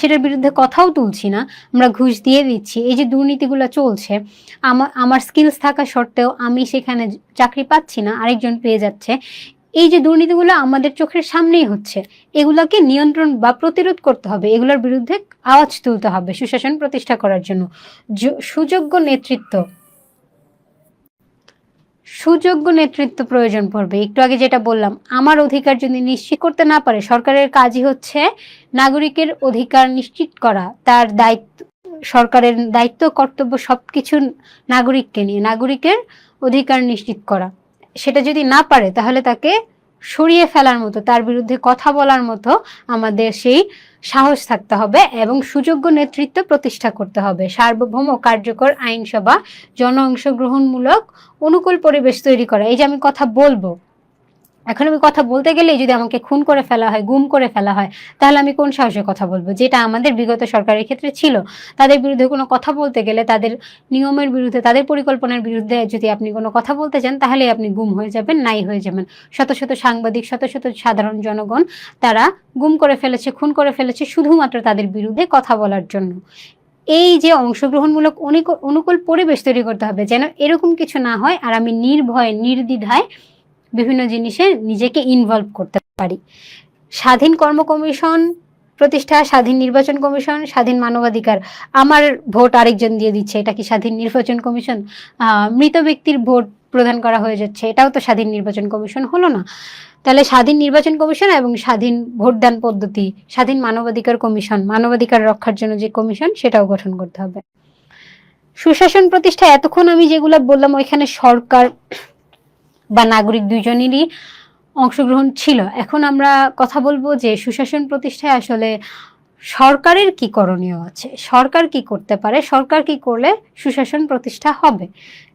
সেটার বিরুদ্ধে কথাও তুলছি না, আমরা ঘুষ দিয়ে দিচ্ছি। এই যে দুর্নীতিগুলো চলছে, আমার স্কিলস থাকা সত্ত্বেও আমি সেখানে চাকরি পাচ্ছি না, আরেকজন পেয়ে যাচ্ছে। এই যে দুর্নীতিগুলো আমাদের চোখের সামনেই হচ্ছে, এগুলোকে নিয়ন্ত্রণ বা প্রতিরোধ করতে হবে, এগুলোর বিরুদ্ধে আওয়াজ তুলতে হবে সুশাসন প্রতিষ্ঠা করার জন্য। সুযোগ্য নেতৃত্ব প্রয়োজন পড়বে। একটু আগে যেটা বললাম, আমার অধিকার যদি নিশ্চিত করতে না পারে, সরকারের কাজই হচ্ছে নাগরিকের অধিকার নিশ্চিত করা, তার দায়িত্ব, সরকারের দায়িত্ব কর্তব্য সবকিছু নাগরিককে নিয়ে, নাগরিকের অধিকার নিশ্চিত করা। সেটা যদি না পারে তাহলে তাকে সরিয়ে ফেলার মতো, তার বিরুদ্ধে কথা বলার মতো আমাদের সেই সাহস থাকতে হবে, এবং সুযোগ্য নেতৃত্ব প্রতিষ্ঠা করতে হবে। সার্বভৌম কার্যকর আইনসভা, জন অংশগ্রহণমূলক অনুকূল পরিবেশ তৈরি করা। এই যে আমি কথা বলবো, এখন আমি কথা বলতে গেলেই যদি আমাকে খুন করে ফেলা হয়, গুম করে ফেলা হয়, তাহলে আমি কোন সাহসে কথা বলবো? যেটা আমাদের বিগত সরকারের ক্ষেত্রে ছিল। তাদের বিরুদ্ধে কোনো কথা বলতে গেলে, তাদের নিয়মের বিরুদ্ধে, তাদের পরিকল্পনার বিরুদ্ধে যদি আপনি কোনো কথা বলতে চান, তাহলে আপনি গুম হয়ে যাবেন, নাই হয়ে যাবেন। শত শত সাংবাদিক, শত শত সাধারণ জনগণ তারা গুম করে ফেলেছে, খুন করে ফেলেছে শুধুমাত্র তাদের বিরুদ্ধে কথা বলার জন্য। এই যে অংশগ্রহণমূলক অনুকূল পরিবেশ তৈরি করতে হবে যেন এরকম কিছু না হয়, আর আমি নির্ভয়ে নির্দ্বিধায় বিভিন্ন জিনিসে নিজেকে ইনভলভ করতে পারি। স্বাধীন কর্ম কমিশন প্রতিষ্ঠা, স্বাধীন নির্বাচন কমিশন, স্বাধীন মানবাধিকার। আমার ভোট আরেকজন দিয়ে দিচ্ছে, এটা কি স্বাধীন নির্বাচন কমিশন? মৃত ব্যক্তির ভোট প্রদান করা হয়ে যাচ্ছে, এটাও তো স্বাধীন নির্বাচন কমিশন হলো না? তাহলে স্বাধীন নির্বাচন কমিশন এবং স্বাধীন ভোটদান পদ্ধতি, স্বাধীন মানবাধিকার কমিশন, মানবাধিকার রক্ষার জন্য যে কমিশন, সেটাও গঠন করতে হবে। সুশাসন প্রতিষ্ঠা, এতক্ষণ আমি যেগুলো বললাম ওইখানে সরকার বা নাগরিক দুইজনেরই অংশগ্রহণ ছিল। এখন আমরা কথা বলবো যে সুশাসন প্রতিষ্ঠায় আসলে সরকারের কি করণীয় আছে, সরকার কি করতে পারে, সরকার কি করলে সুশাসন প্রতিষ্ঠা হবে।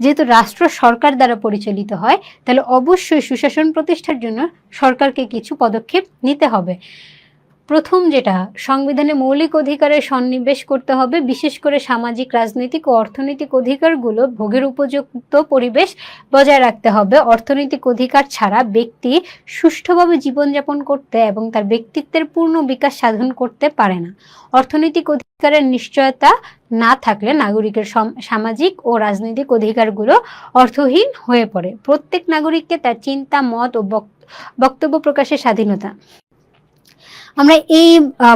যেহেতু রাষ্ট্র সরকার দ্বারা পরিচালিত হয়, তাহলে অবশ্যই সুশাসন প্রতিষ্ঠার জন্য সরকারকে কিছু পদক্ষেপ নিতে হবে। প্রথম যেটা, সংবিধানে মৌলিক অধিকারের সন্নিবেশ করতে হবে, বিশেষ করে সামাজিক, রাজনৈতিক ও অর্থনৈতিক অধিকারগুলো ভোগের উপযুক্ত পরিবেশ বজায় রাখতে হবে। অর্থনৈতিক অধিকার ছাড়া ব্যক্তি সুষ্ঠুভাবে জীবনযাপন করতে এবং তার ব্যক্তিত্বের পূর্ণ বিকাশ সাধন করতে পারে না। অর্থনৈতিক অধিকারের নিশ্চয়তা না থাকলে নাগরিকের সামাজিক ও রাজনৈতিক অধিকারগুলো অর্থহীন হয়ে পড়ে। প্রত্যেক নাগরিককে তার চিন্তা, মত ও বক্তব্য প্রকাশের স্বাধীনতা। আমরা এই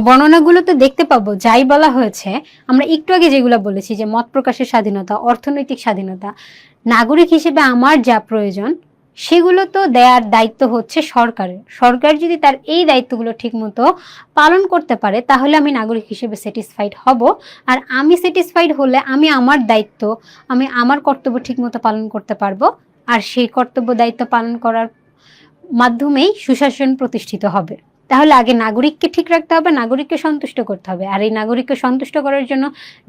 বর্ণনাগুলোতে দেখতে পাবো যাই বলা হয়েছে, আমরা একটু আগে যেগুলো বলেছি যে মত প্রকাশের স্বাধীনতা, অর্থনৈতিক স্বাধীনতা, নাগরিক হিসেবে আমার যা প্রয়োজন সেগুলো তো দেওয়ার দায়িত্ব হচ্ছে সরকারের। সরকার যদি তার এই দায়িত্বগুলো ঠিকমতো পালন করতে পারে তাহলে আমি নাগরিক হিসেবে স্যাটিসফাইড হব। আর আমি স্যাটিসফাইড হলে আমি আমার দায়িত্ব, আমি আমার কর্তব্য ঠিকমতো পালন করতে পারবো। আর সেই কর্তব্য দায়িত্ব পালন করার মাধ্যমেই সুশাসন প্রতিষ্ঠিত হবে। তাহলে আগে নাগরিককে ঠিক রাখতে হবে, নাগরিককে সন্তুষ্ট করতে হবে। আর এই নাগরিককে সন্তুষ্ট করার জন্য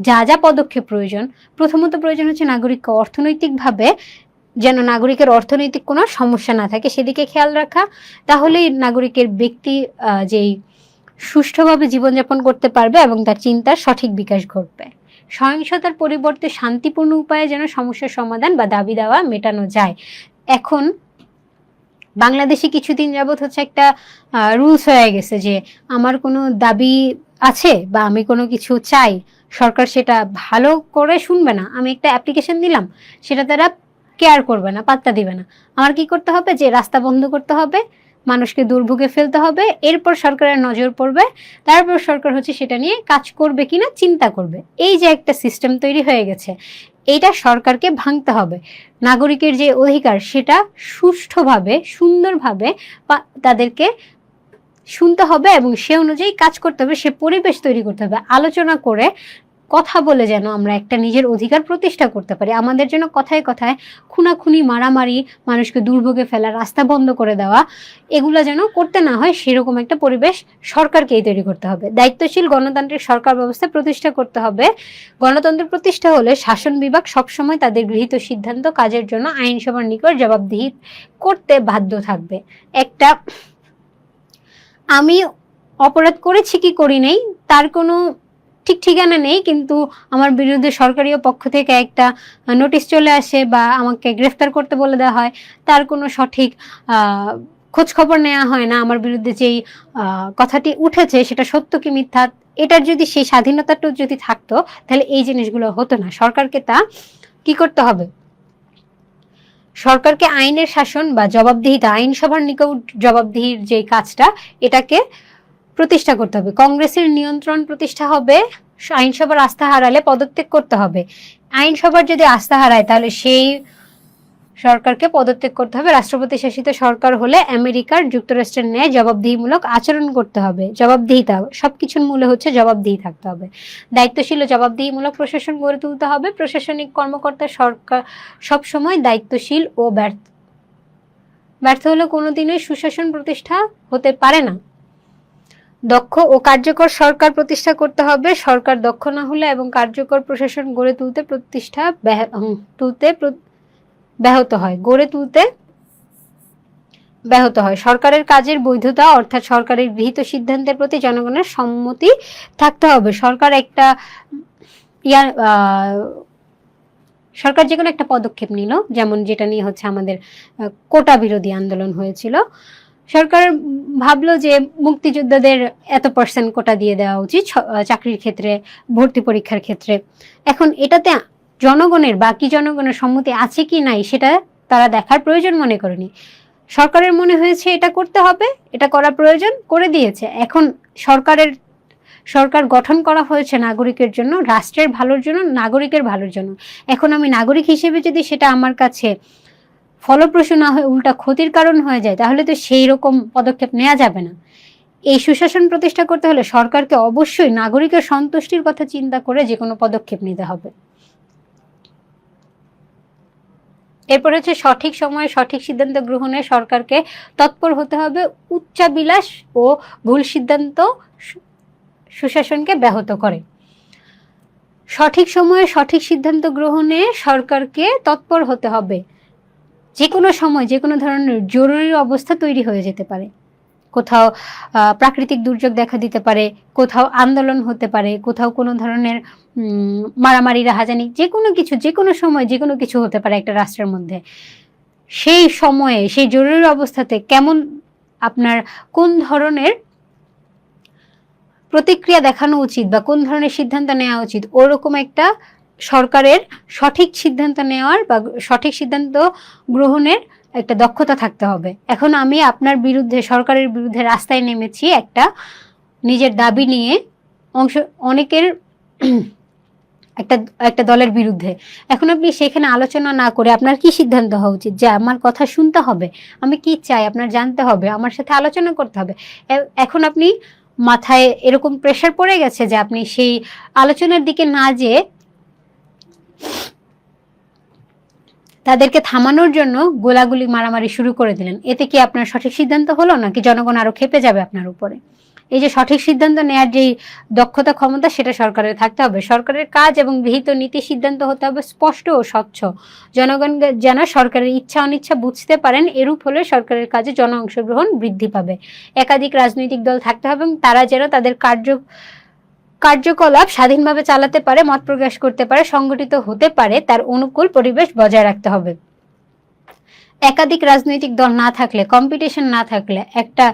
যা যা পদক্ষেপ প্রয়োজন, প্রথমত প্রয়োজন হচ্ছে নাগরিককে অর্থনৈতিকভাবে যেন নাগরিকের অর্থনৈতিক কোনো সমস্যা না থাকে সেদিকে খেয়াল রাখা। তাহলেই নাগরিকের ব্যক্তি যেই সুষ্ঠুভাবে জীবনযাপন করতে পারবে এবং তার চিন্তার সঠিক বিকাশ ঘটবে। সহিংসতার পরিবর্তে শান্তিপূর্ণ উপায়ে যেন সমস্যার সমাধান বা দাবি দাওয়া মেটানো যায়। এখন বাংলাদেশে কিছুদিন যাবৎ হচ্ছে একটা রুলস হয়ে গেছে যে আমার কোনো দাবি আছে বা আমি কোনো কিছু চাই, সরকার সেটা ভালো করে শুনবে না। আমি একটা অ্যাপ্লিকেশন দিলাম, সেটা তারা কেয়ার করবে না, পাত্তা দিবে না। আমার কি করতে হবে? যে রাস্তা বন্ধ করতে হবে, মানুষকে দুর্ভোগে ফেলতে হবে, এরপর সরকারের নজর পড়বে, তারপর সরকার হচ্ছে সেটা নিয়ে কাজ করবে কিনা চিন্তা করবে। এই যে একটা সিস্টেম তৈরি হয়ে গেছে, এইটা সরকারকে ভাঙতে হবে। নাগরিকের যে অধিকার সেটা সুষ্ঠুভাবে সুন্দরভাবে তাদেরকে শুনতে হবে এবং সে অনুযায়ী কাজ করতে হবে, সে পরিবেশ তৈরি করতে হবে। আলোচনা করে কথা বলে যেন আমরা একটা নিজের অধিকার প্রতিষ্ঠা করতে পারি। আমাদের জন্য কথায় কথায় খুনাখুনি, মারামারি, মানুষকে দুর্ভোগে ফেলা, রাস্তা বন্ধ করে দেওয়া, এগুলো যেন করতে না হয় সেরকম একটা পরিবেশ সরকারকেই তৈরি করতে হবে। দায়িত্বশীল গণতান্ত্রিক সরকার ব্যবস্থা প্রতিষ্ঠা করতে হবে। গণতন্ত্র প্রতিষ্ঠা হলে শাসন বিভাগ সবসময় তাদের গৃহীত সিদ্ধান্ত কাজের জন্য আইনসভার নিকট জবাবদিহি করতে বাধ্য থাকবে। একটা আমি অপরাধ করেছি কি করি নাই তার কোনো ঠিক ঠিকানা নেই, কিন্তু আমার বিরুদ্ধে সরকারি পক্ষ থেকে একটা নোটিশ চলে আসে বা আমাকে গ্রেফতার করতে বলে দেওয়া হয়, তার কোনো সঠিক খোঁজ খবর নেওয়া হয় না। আমার বিরুদ্ধে যেই কথাটি উঠেছে সেটা সত্য কি মিথ্যা, এটার যদি সেই স্বাধীনতাটা যদি থাকতো তাহলে এই জিনিসগুলো হতো না। সরকারকে তা কি করতে হবে? সরকারকে আইনের শাসন বা জবাবদিহিতা, আইনসভার নিকট জবাবদিহির যে কাজটা, এটাকে প্রতিষ্ঠা করতে হবে। কংগ্রেসের নিয়ন্ত্রণ প্রতিষ্ঠা হবে। আইনসভার আস্থা হারালে পদত্যাগ করতে হবে। আইনসভার যদি আস্থা হারায় তাহলে সেই সরকারকে পদত্যাগ করতে হবে। রাষ্ট্রপতি শাসিত সরকার হলে আমেরিকার যুক্তরাষ্ট্রের ন্যায় জবাবদিহিমূলক আচরণ করতে হবে। জবাবদিহিতা, সবকিছুর মূলে হচ্ছে জবাবদিহি থাকতে হবে। দায়িত্বশীল ও জবাবদিহিমূলক প্রশাসন গড়ে তুলতে হবে। প্রশাসনিক কর্মকর্তা সরকার সবসময় দায়িত্বশীল ও ব্যর্থ হলে কোনোদিনই সুশাসন প্রতিষ্ঠা হতে পারে না। দক্ষ ও কার্যকর সরকার প্রতিষ্ঠা করতে হবে। সরকার দক্ষ না হলে এবং কার্যকর প্রশাসন গড়ে তুলতে ব্যাহত হয়। সরকারের কাজের বৈধতা অর্থাৎ সরকারের গৃহীত সিদ্ধান্তের প্রতি জনগণের সম্মতি থাকতে হবে। সরকার যে কোনো একটা পদক্ষেপ নিল, যেমন যেটা নিয়ে হচ্ছে আমাদের কোটা বিরোধী আন্দোলন হয়েছিল। সরকার ভাবলো যে মুক্তিযোদ্ধাদের এত% কোটা দিয়ে দেওয়া উচিত চাকরির ক্ষেত্রে, ভর্তি পরীক্ষার ক্ষেত্রে। এখন এটাতে বাকি জনগণের সম্মতি আছে কি নাই সেটা তারা দেখার প্রয়োজন মনে করেনি। সরকারের মনে হয়েছে এটা করতে হবে, এটা করা প্রয়োজন, করে দিয়েছে। এখন সরকার গঠন করা হয়েছে নাগরিকের জন্য, রাষ্ট্রের ভালোর জন্য, নাগরিকের ভালোর জন্য। এখন আমি নাগরিক হিসেবে যদি সেটা আমার কাছে ফলপ্রসূ না হয়ে উল্টা ক্ষতির কারণ হয়ে যায় তাহলে তো সেই রকম পদক্ষেপ নেওয়া যাবে না। এই সুশাসন প্রতিষ্ঠা করতে হলে সরকারকে অবশ্যই নাগরিকের সন্তুষ্টির কথা চিন্তা করে যে কোনো পদক্ষেপ নিতে হবে। এরপর হচ্ছে সঠিক সময়ে সঠিক সিদ্ধান্ত গ্রহণে সরকারকে তৎপর হতে হবে। উচ্চাবিলাস ও ভুল সিদ্ধান্ত সুশাসনকে ব্যাহত করে। সঠিক সময়ে সঠিক সিদ্ধান্ত গ্রহণে সরকারকে তৎপর হতে হবে। যে কোনো সময় যে কোনো ধরনের জরুরি অবস্থা তৈরি হয়ে যেতে পারে। কোথাও প্রাকৃতিক দুর্যোগ দেখা দিতে পারে, কোথাও আন্দোলন হতে পারে, কোথাও কোনো ধরনের মারামারি, রাহাজানি, যে কোনো সময় যে কোনো কিছু হতে পারে একটা রাষ্ট্রের মধ্যে। সেই সময়ে সেই জরুরি অবস্থাতে আপনার কোন ধরনের প্রতিক্রিয়া দেখানো উচিত বা কোন ধরনের সিদ্ধান্ত নেওয়া উচিত, ওরকম একটা সরকারের সঠিক সিদ্ধান্ত নেওয়ার বা সঠিক সিদ্ধান্ত গ্রহণের একটা দক্ষতা থাকতে হবে। এখন আমি আপনার বিরুদ্ধে, সরকারের বিরুদ্ধে রাস্তায় নেমেছি একটা নিজের দাবি নিয়ে। একটা একটা দলের বিরুদ্ধে, এখন আপনি সেখানে আলোচনা না করে আপনার কি সিদ্ধান্ত হওয়া উচিত? যে আমার কথা শুনতে হবে, আমি কি চাই আপনার জানতে হবে, আমার সাথে আলোচনা করতে হবে। এখন আপনি মাথায় এরকম প্রেশার পড়ে গেছে যে আপনি সেই আলোচনার দিকে না যেয়ে তাদেরকে থামানোর জন্য গোলাগুলি মারামারি শুরু করে দিলেন। এতে কি আপনার সঠিক সিদ্ধান্ত হলো, নাকি জনগণ আরো ক্ষেপে যাবে আপনার উপরে? এই যে সঠিক সিদ্ধান্ত নেওয়ার যে দক্ষতা ক্ষমতা, সেটা সরকারের থাকতে হবে। সরকারের কাজ এবং গৃহীত নীতি সিদ্ধান্ত হতে হবে স্পষ্ট ও স্বচ্ছ। জনগণ যেন সরকারের ইচ্ছা অনিচ্ছা বুঝতে পারেন, এরূপ হলে সরকারের কাজে জন অংশগ্রহণ বৃদ্ধি পাবে। একাধিক রাজনৈতিক দল থাকতে হবে এবং তারা যেন তাদের কার্যকলাপ স্বাধীনভাবে চালাতে পারে, মত প্রকাশ করতে পারে, সংগঠিত হতে পারে, তার অনুকূল পরিবেশ বজায় রাখতে হবে। একাধিক রাজনৈতিক দল না থাকলে, কম্পিটিশন না থাকলে একটা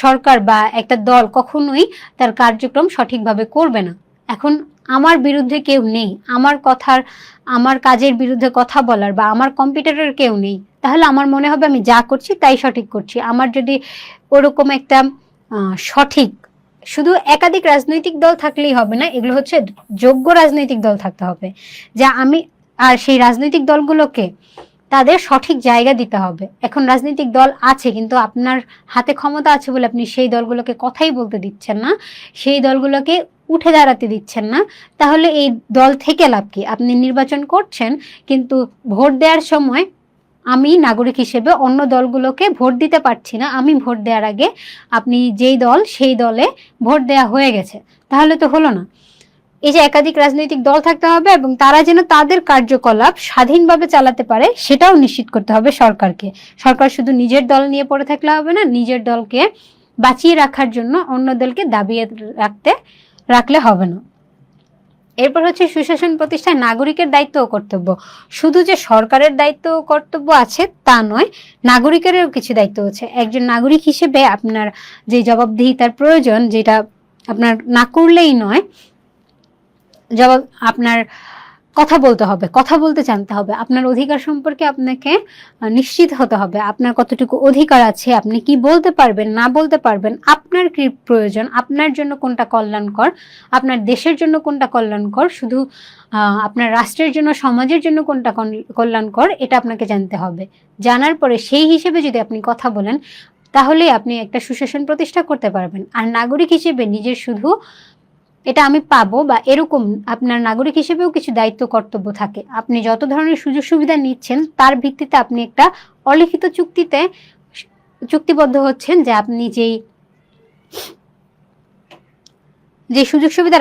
সরকার বা একটা দল কখনোই তার কার্যক্রম সঠিকভাবে করবে না। এখন আমার বিরুদ্ধে কেউ নেই, আমার কাজের বিরুদ্ধে কথা বলার বা আমার কম্পিটিটর কেউ নেই, তাহলে আমার মনে হবে আমি যা করছি তাই সঠিক করছি। আমার যদি ওরকম একটা সঠিক, শুধু একাধিক রাজনৈতিক দল থাকলেই হবে না, এগুলো হচ্ছে যোগ্য রাজনৈতিক দল থাকতে হবে, যা আমি আর সেই রাজনৈতিক দলগুলোকে তাদের সঠিক জায়গা দিতে হবে। এখন রাজনৈতিক দল আছে, কিন্তু আপনার হাতে ক্ষমতা আছে বলে আপনি সেই দলগুলোকে কথাই বলতে দিচ্ছেন না, সেই দলগুলোকে উঠে দাঁড়াতে দিচ্ছেন না, তাহলে এই দল থেকে লাভ কি? আপনি নির্বাচন করছেন, কিন্তু ভোট দেওয়ার সময় আমি নাগরিক হিসেবে অন্য দলগুলোকে ভোট দিতে পারছি না। আমি ভোট দেওয়ার আগে আপনি যেই দল সেই দলে ভোট দেওয়া হয়ে গেছে, তাহলে তো হলো না। এই যে একাধিক রাজনৈতিক দল থাকতে হবে এবং তারা যেন তাদের কার্যকলাপ স্বাধীনভাবে চালাতে পারে, সেটাও নিশ্চিত করতে হবে সরকারকে। সরকার শুধু নিজের দল নিয়ে পড়ে থাকলে হবে না, নিজের দলকে বাঁচিয়ে রাখার জন্য অন্য দলকে দাবিয়ে রাখলে হবে না। এরপর হচ্ছে সুশাসন প্রতিষ্ঠায় নাগরিকের দায়িত্ব ও কর্তব্য। শুধু যে সরকারের দায়িত্ব ও কর্তব্য আছে তা নয়, নাগরিকেরও কিছু দায়িত্ব আছে। একজন নাগরিক হিসেবে আপনার যে জবাবদিহিতার প্রয়োজন, যেটা আপনার না করলেই নয়, আপনার কথা বলতে হবে, কথা বলতে জানতে হবে, আপনার অধিকার সম্পর্কে আপনাকে নিশ্চিত হতে হবে, আপনার কতটুকু অধিকার আছে, আপনি কি বলতে পারবেন না বলতে পারবেন, আপনার কি প্রয়োজন, আপনার জন্য কোনটা কল্যাণকর, আপনার দেশের জন্য কোনটা কল্যাণকর, শুধু আপনার রাষ্ট্রের জন্য, সমাজের জন্য কোনটা কল্যাণকর, এটা আপনাকে জানতে হবে। জানার পরে সেই হিসেবে যদি আপনি কথা বলেন, তাহলে আপনি একটা সুশাসন প্রতিষ্ঠা করতে পারবেন। আর নাগরিক হিসেবে নিজের শুধু এটা আমি পাবো বা এরকম, আপনার নাগরিক হিসেবেও কিছু দায়িত্ব কর্তব্য থাকে। আপনি যত ধরনের সুযোগ সুবিধা নিচ্ছেন তার ভিত্তিতে আপনি একটা অলিখিত চুক্তিবদ্ধ হচ্ছেন, যে আপনি যে সুযোগ সুবিধা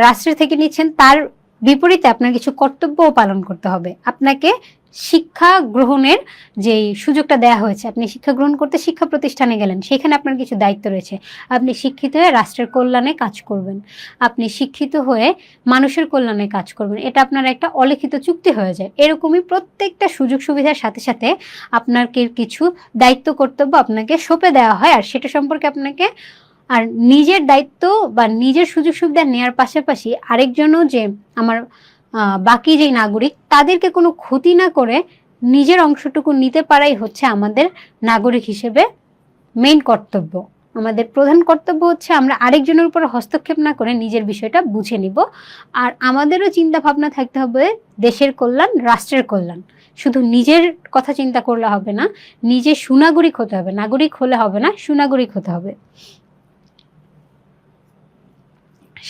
রাষ্ট্রের থেকে নিচ্ছেন তার বিপরীতে আপনার কিছু কর্তব্যও পালন করতে হবে। আপনাকে শিক্ষা গ্রহণের যে সুযোগটা দেয়া হয়েছে, আপনি শিক্ষা গ্রহণ করতে শিক্ষা প্রতিষ্ঠানে গেলেন, সেখানে আপনার কিছু দায়িত্ব রয়েছে। আপনি শিক্ষিত হয়ে রাষ্ট্রের কল্যাণে কাজ করবেন, আপনি শিক্ষিত হয়ে মানুষের কল্যাণে কাজ করবেন, এটা আপনার একটা অলিখিত চুক্তি হয়ে যায়। এরকমই প্রত্যেকটা সুযোগ সুবিধার সাথে সাথে আপনাকে কিছু দায়িত্ব কর্তব্য আপনাকে সঁপে দেওয়া হয়, আর সেটা সম্পর্কে আপনাকে আর নিজের দায়িত্ব বা নিজের সুযোগ সুবিধা নেওয়ার পাশাপাশি আরেকজনও, যে আমার বাকি যে নাগরিক, তাদেরকে কোনো ক্ষতি না করে নিজের অংশটুকু নিতে পারাই হচ্ছে আমাদের নাগরিক হিসেবে মেইন কর্তব্য। আমাদের প্রধান কর্তব্য হচ্ছে আমরা আরেকজনের উপর হস্তক্ষেপ না করে নিজের বিষয়টা বুঝে নিব। আর আমাদেরও চিন্তা ভাবনা থাকতে হবে দেশের কল্যাণ, রাষ্ট্রের কল্যাণ। শুধু নিজের কথা চিন্তা করলে হবে না, নিজে সুনাগরিক হতে হবে। নাগরিক হলে হবে না, সুনাগরিক হতে হবে।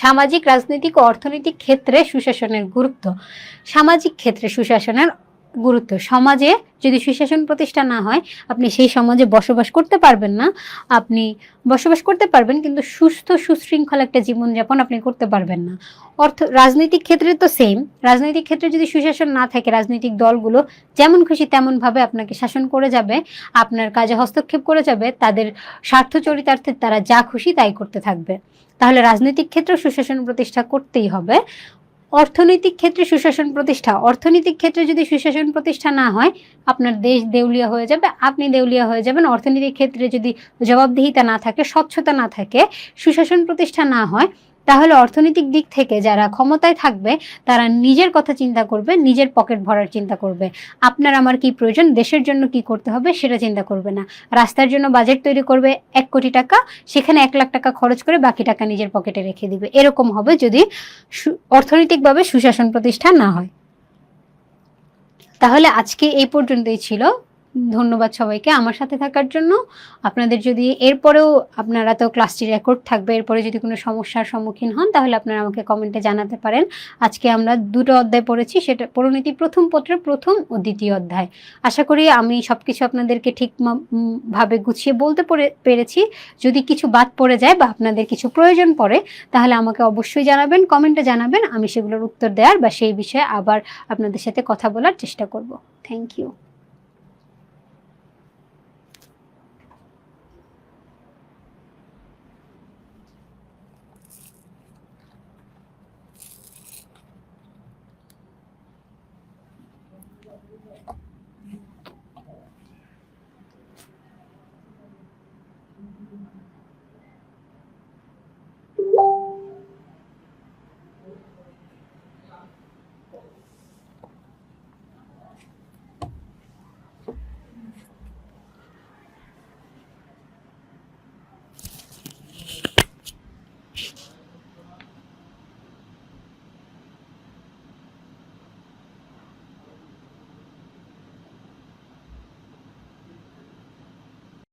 সামাজিক, রাজনৈতিক ও অর্থনৈতিক ক্ষেত্রে সুশাসনের গুরুত্ব। সামাজিক ক্ষেত্রে সুশাসনের গুরুত্ব। সমাজে যদি সুশাসন প্রতিষ্ঠা না হয়, আপনি সেই সমাজে বসবাস করতে পারবেন না। আপনি বসবাস করতে পারবেন, কিন্তু সুস্থ সুশৃঙ্খল একটা জীবনযাপন আপনি করতে পারবেন না। রাজনৈতিক ক্ষেত্রে তো সেম। রাজনৈতিক ক্ষেত্রে যদি সুশাসন না থাকে, রাজনৈতিক দলগুলো যেমন খুশি তেমন ভাবে আপনাকে শাসন করে যাবে, আপনার কাজে হস্তক্ষেপ করে যাবে, তাদের স্বার্থ চরিতার্থে তারা যা খুশি তাই করতে থাকবে। তাহলে রাজনৈতিক ক্ষেত্রে সুশাসন প্রতিষ্ঠা করতেই হবে। অর্থনৈতিক ক্ষেত্রে সুশাসন প্রতিষ্ঠা। অর্থনৈতিক ক্ষেত্রে যদি সুশাসন প্রতিষ্ঠা না হয়, আপনার দেশ দেউলিয়া হয়ে যাবে, আপনি দেউলিয়া হয়ে যাবেন। অর্থনৈতিক ক্ষেত্রে যদি জবাবদিহিতা না থাকে, স্বচ্ছতা না থাকে, সুশাসন প্রতিষ্ঠা না হয়, তাহলে অর্থনৈতিক দিক থেকে যারা ক্ষমতায় থাকবে তারা নিজের কথা চিন্তা করবে, নিজের পকেট ভরার চিন্তা করবে। আপনার আমার কি প্রয়োজন, দেশের জন্য কি করতে হবে সেটা চিন্তা করবে না। রাস্তার জন্য বাজেট তৈরি করবে 1 কোটি টাকা, সেখানে 1 লাখ টাকা খরচ করে বাকি টাকা নিজের পকেটে রেখে দিবে। এরকম হবে যদি অর্থনৈতিকভাবে সুশাসন প্রতিষ্ঠা না হয়। তাহলে আজকে এই পর্যন্তই ছিল। ধন্যবাদ সবাইকে আমার সাথে থাকার জন্য। আপনাদের যদি এরপরেও, আপনারা তো ক্লাসটি রেকর্ড থাকবে, এরপরে যদি কোনো সমস্যার সম্মুখীন হন তাহলে আপনারা আমাকে কমেন্টে জানাতে পারেন। আজকে আমরা 2টো অধ্যায় পড়েছি, সেটা পরিণতি প্রথম পত্রের প্রথম ও দ্বিতীয় অধ্যায়। আশা করি আমি সবকিছু আপনাদেরকে ঠিক ভাবে গুছিয়ে বলতে পেরেছি। যদি কিছু বাদ পড়ে যায় বা আপনাদের কিছু প্রয়োজন পড়ে তাহলে আমাকে অবশ্যই জানাবেন, কমেন্টে জানাবেন। আমি সেগুলোর উত্তর দেওয়ার বা সেই বিষয়ে আবার আপনাদের সাথে কথা বলার চেষ্টা করব। Thank you.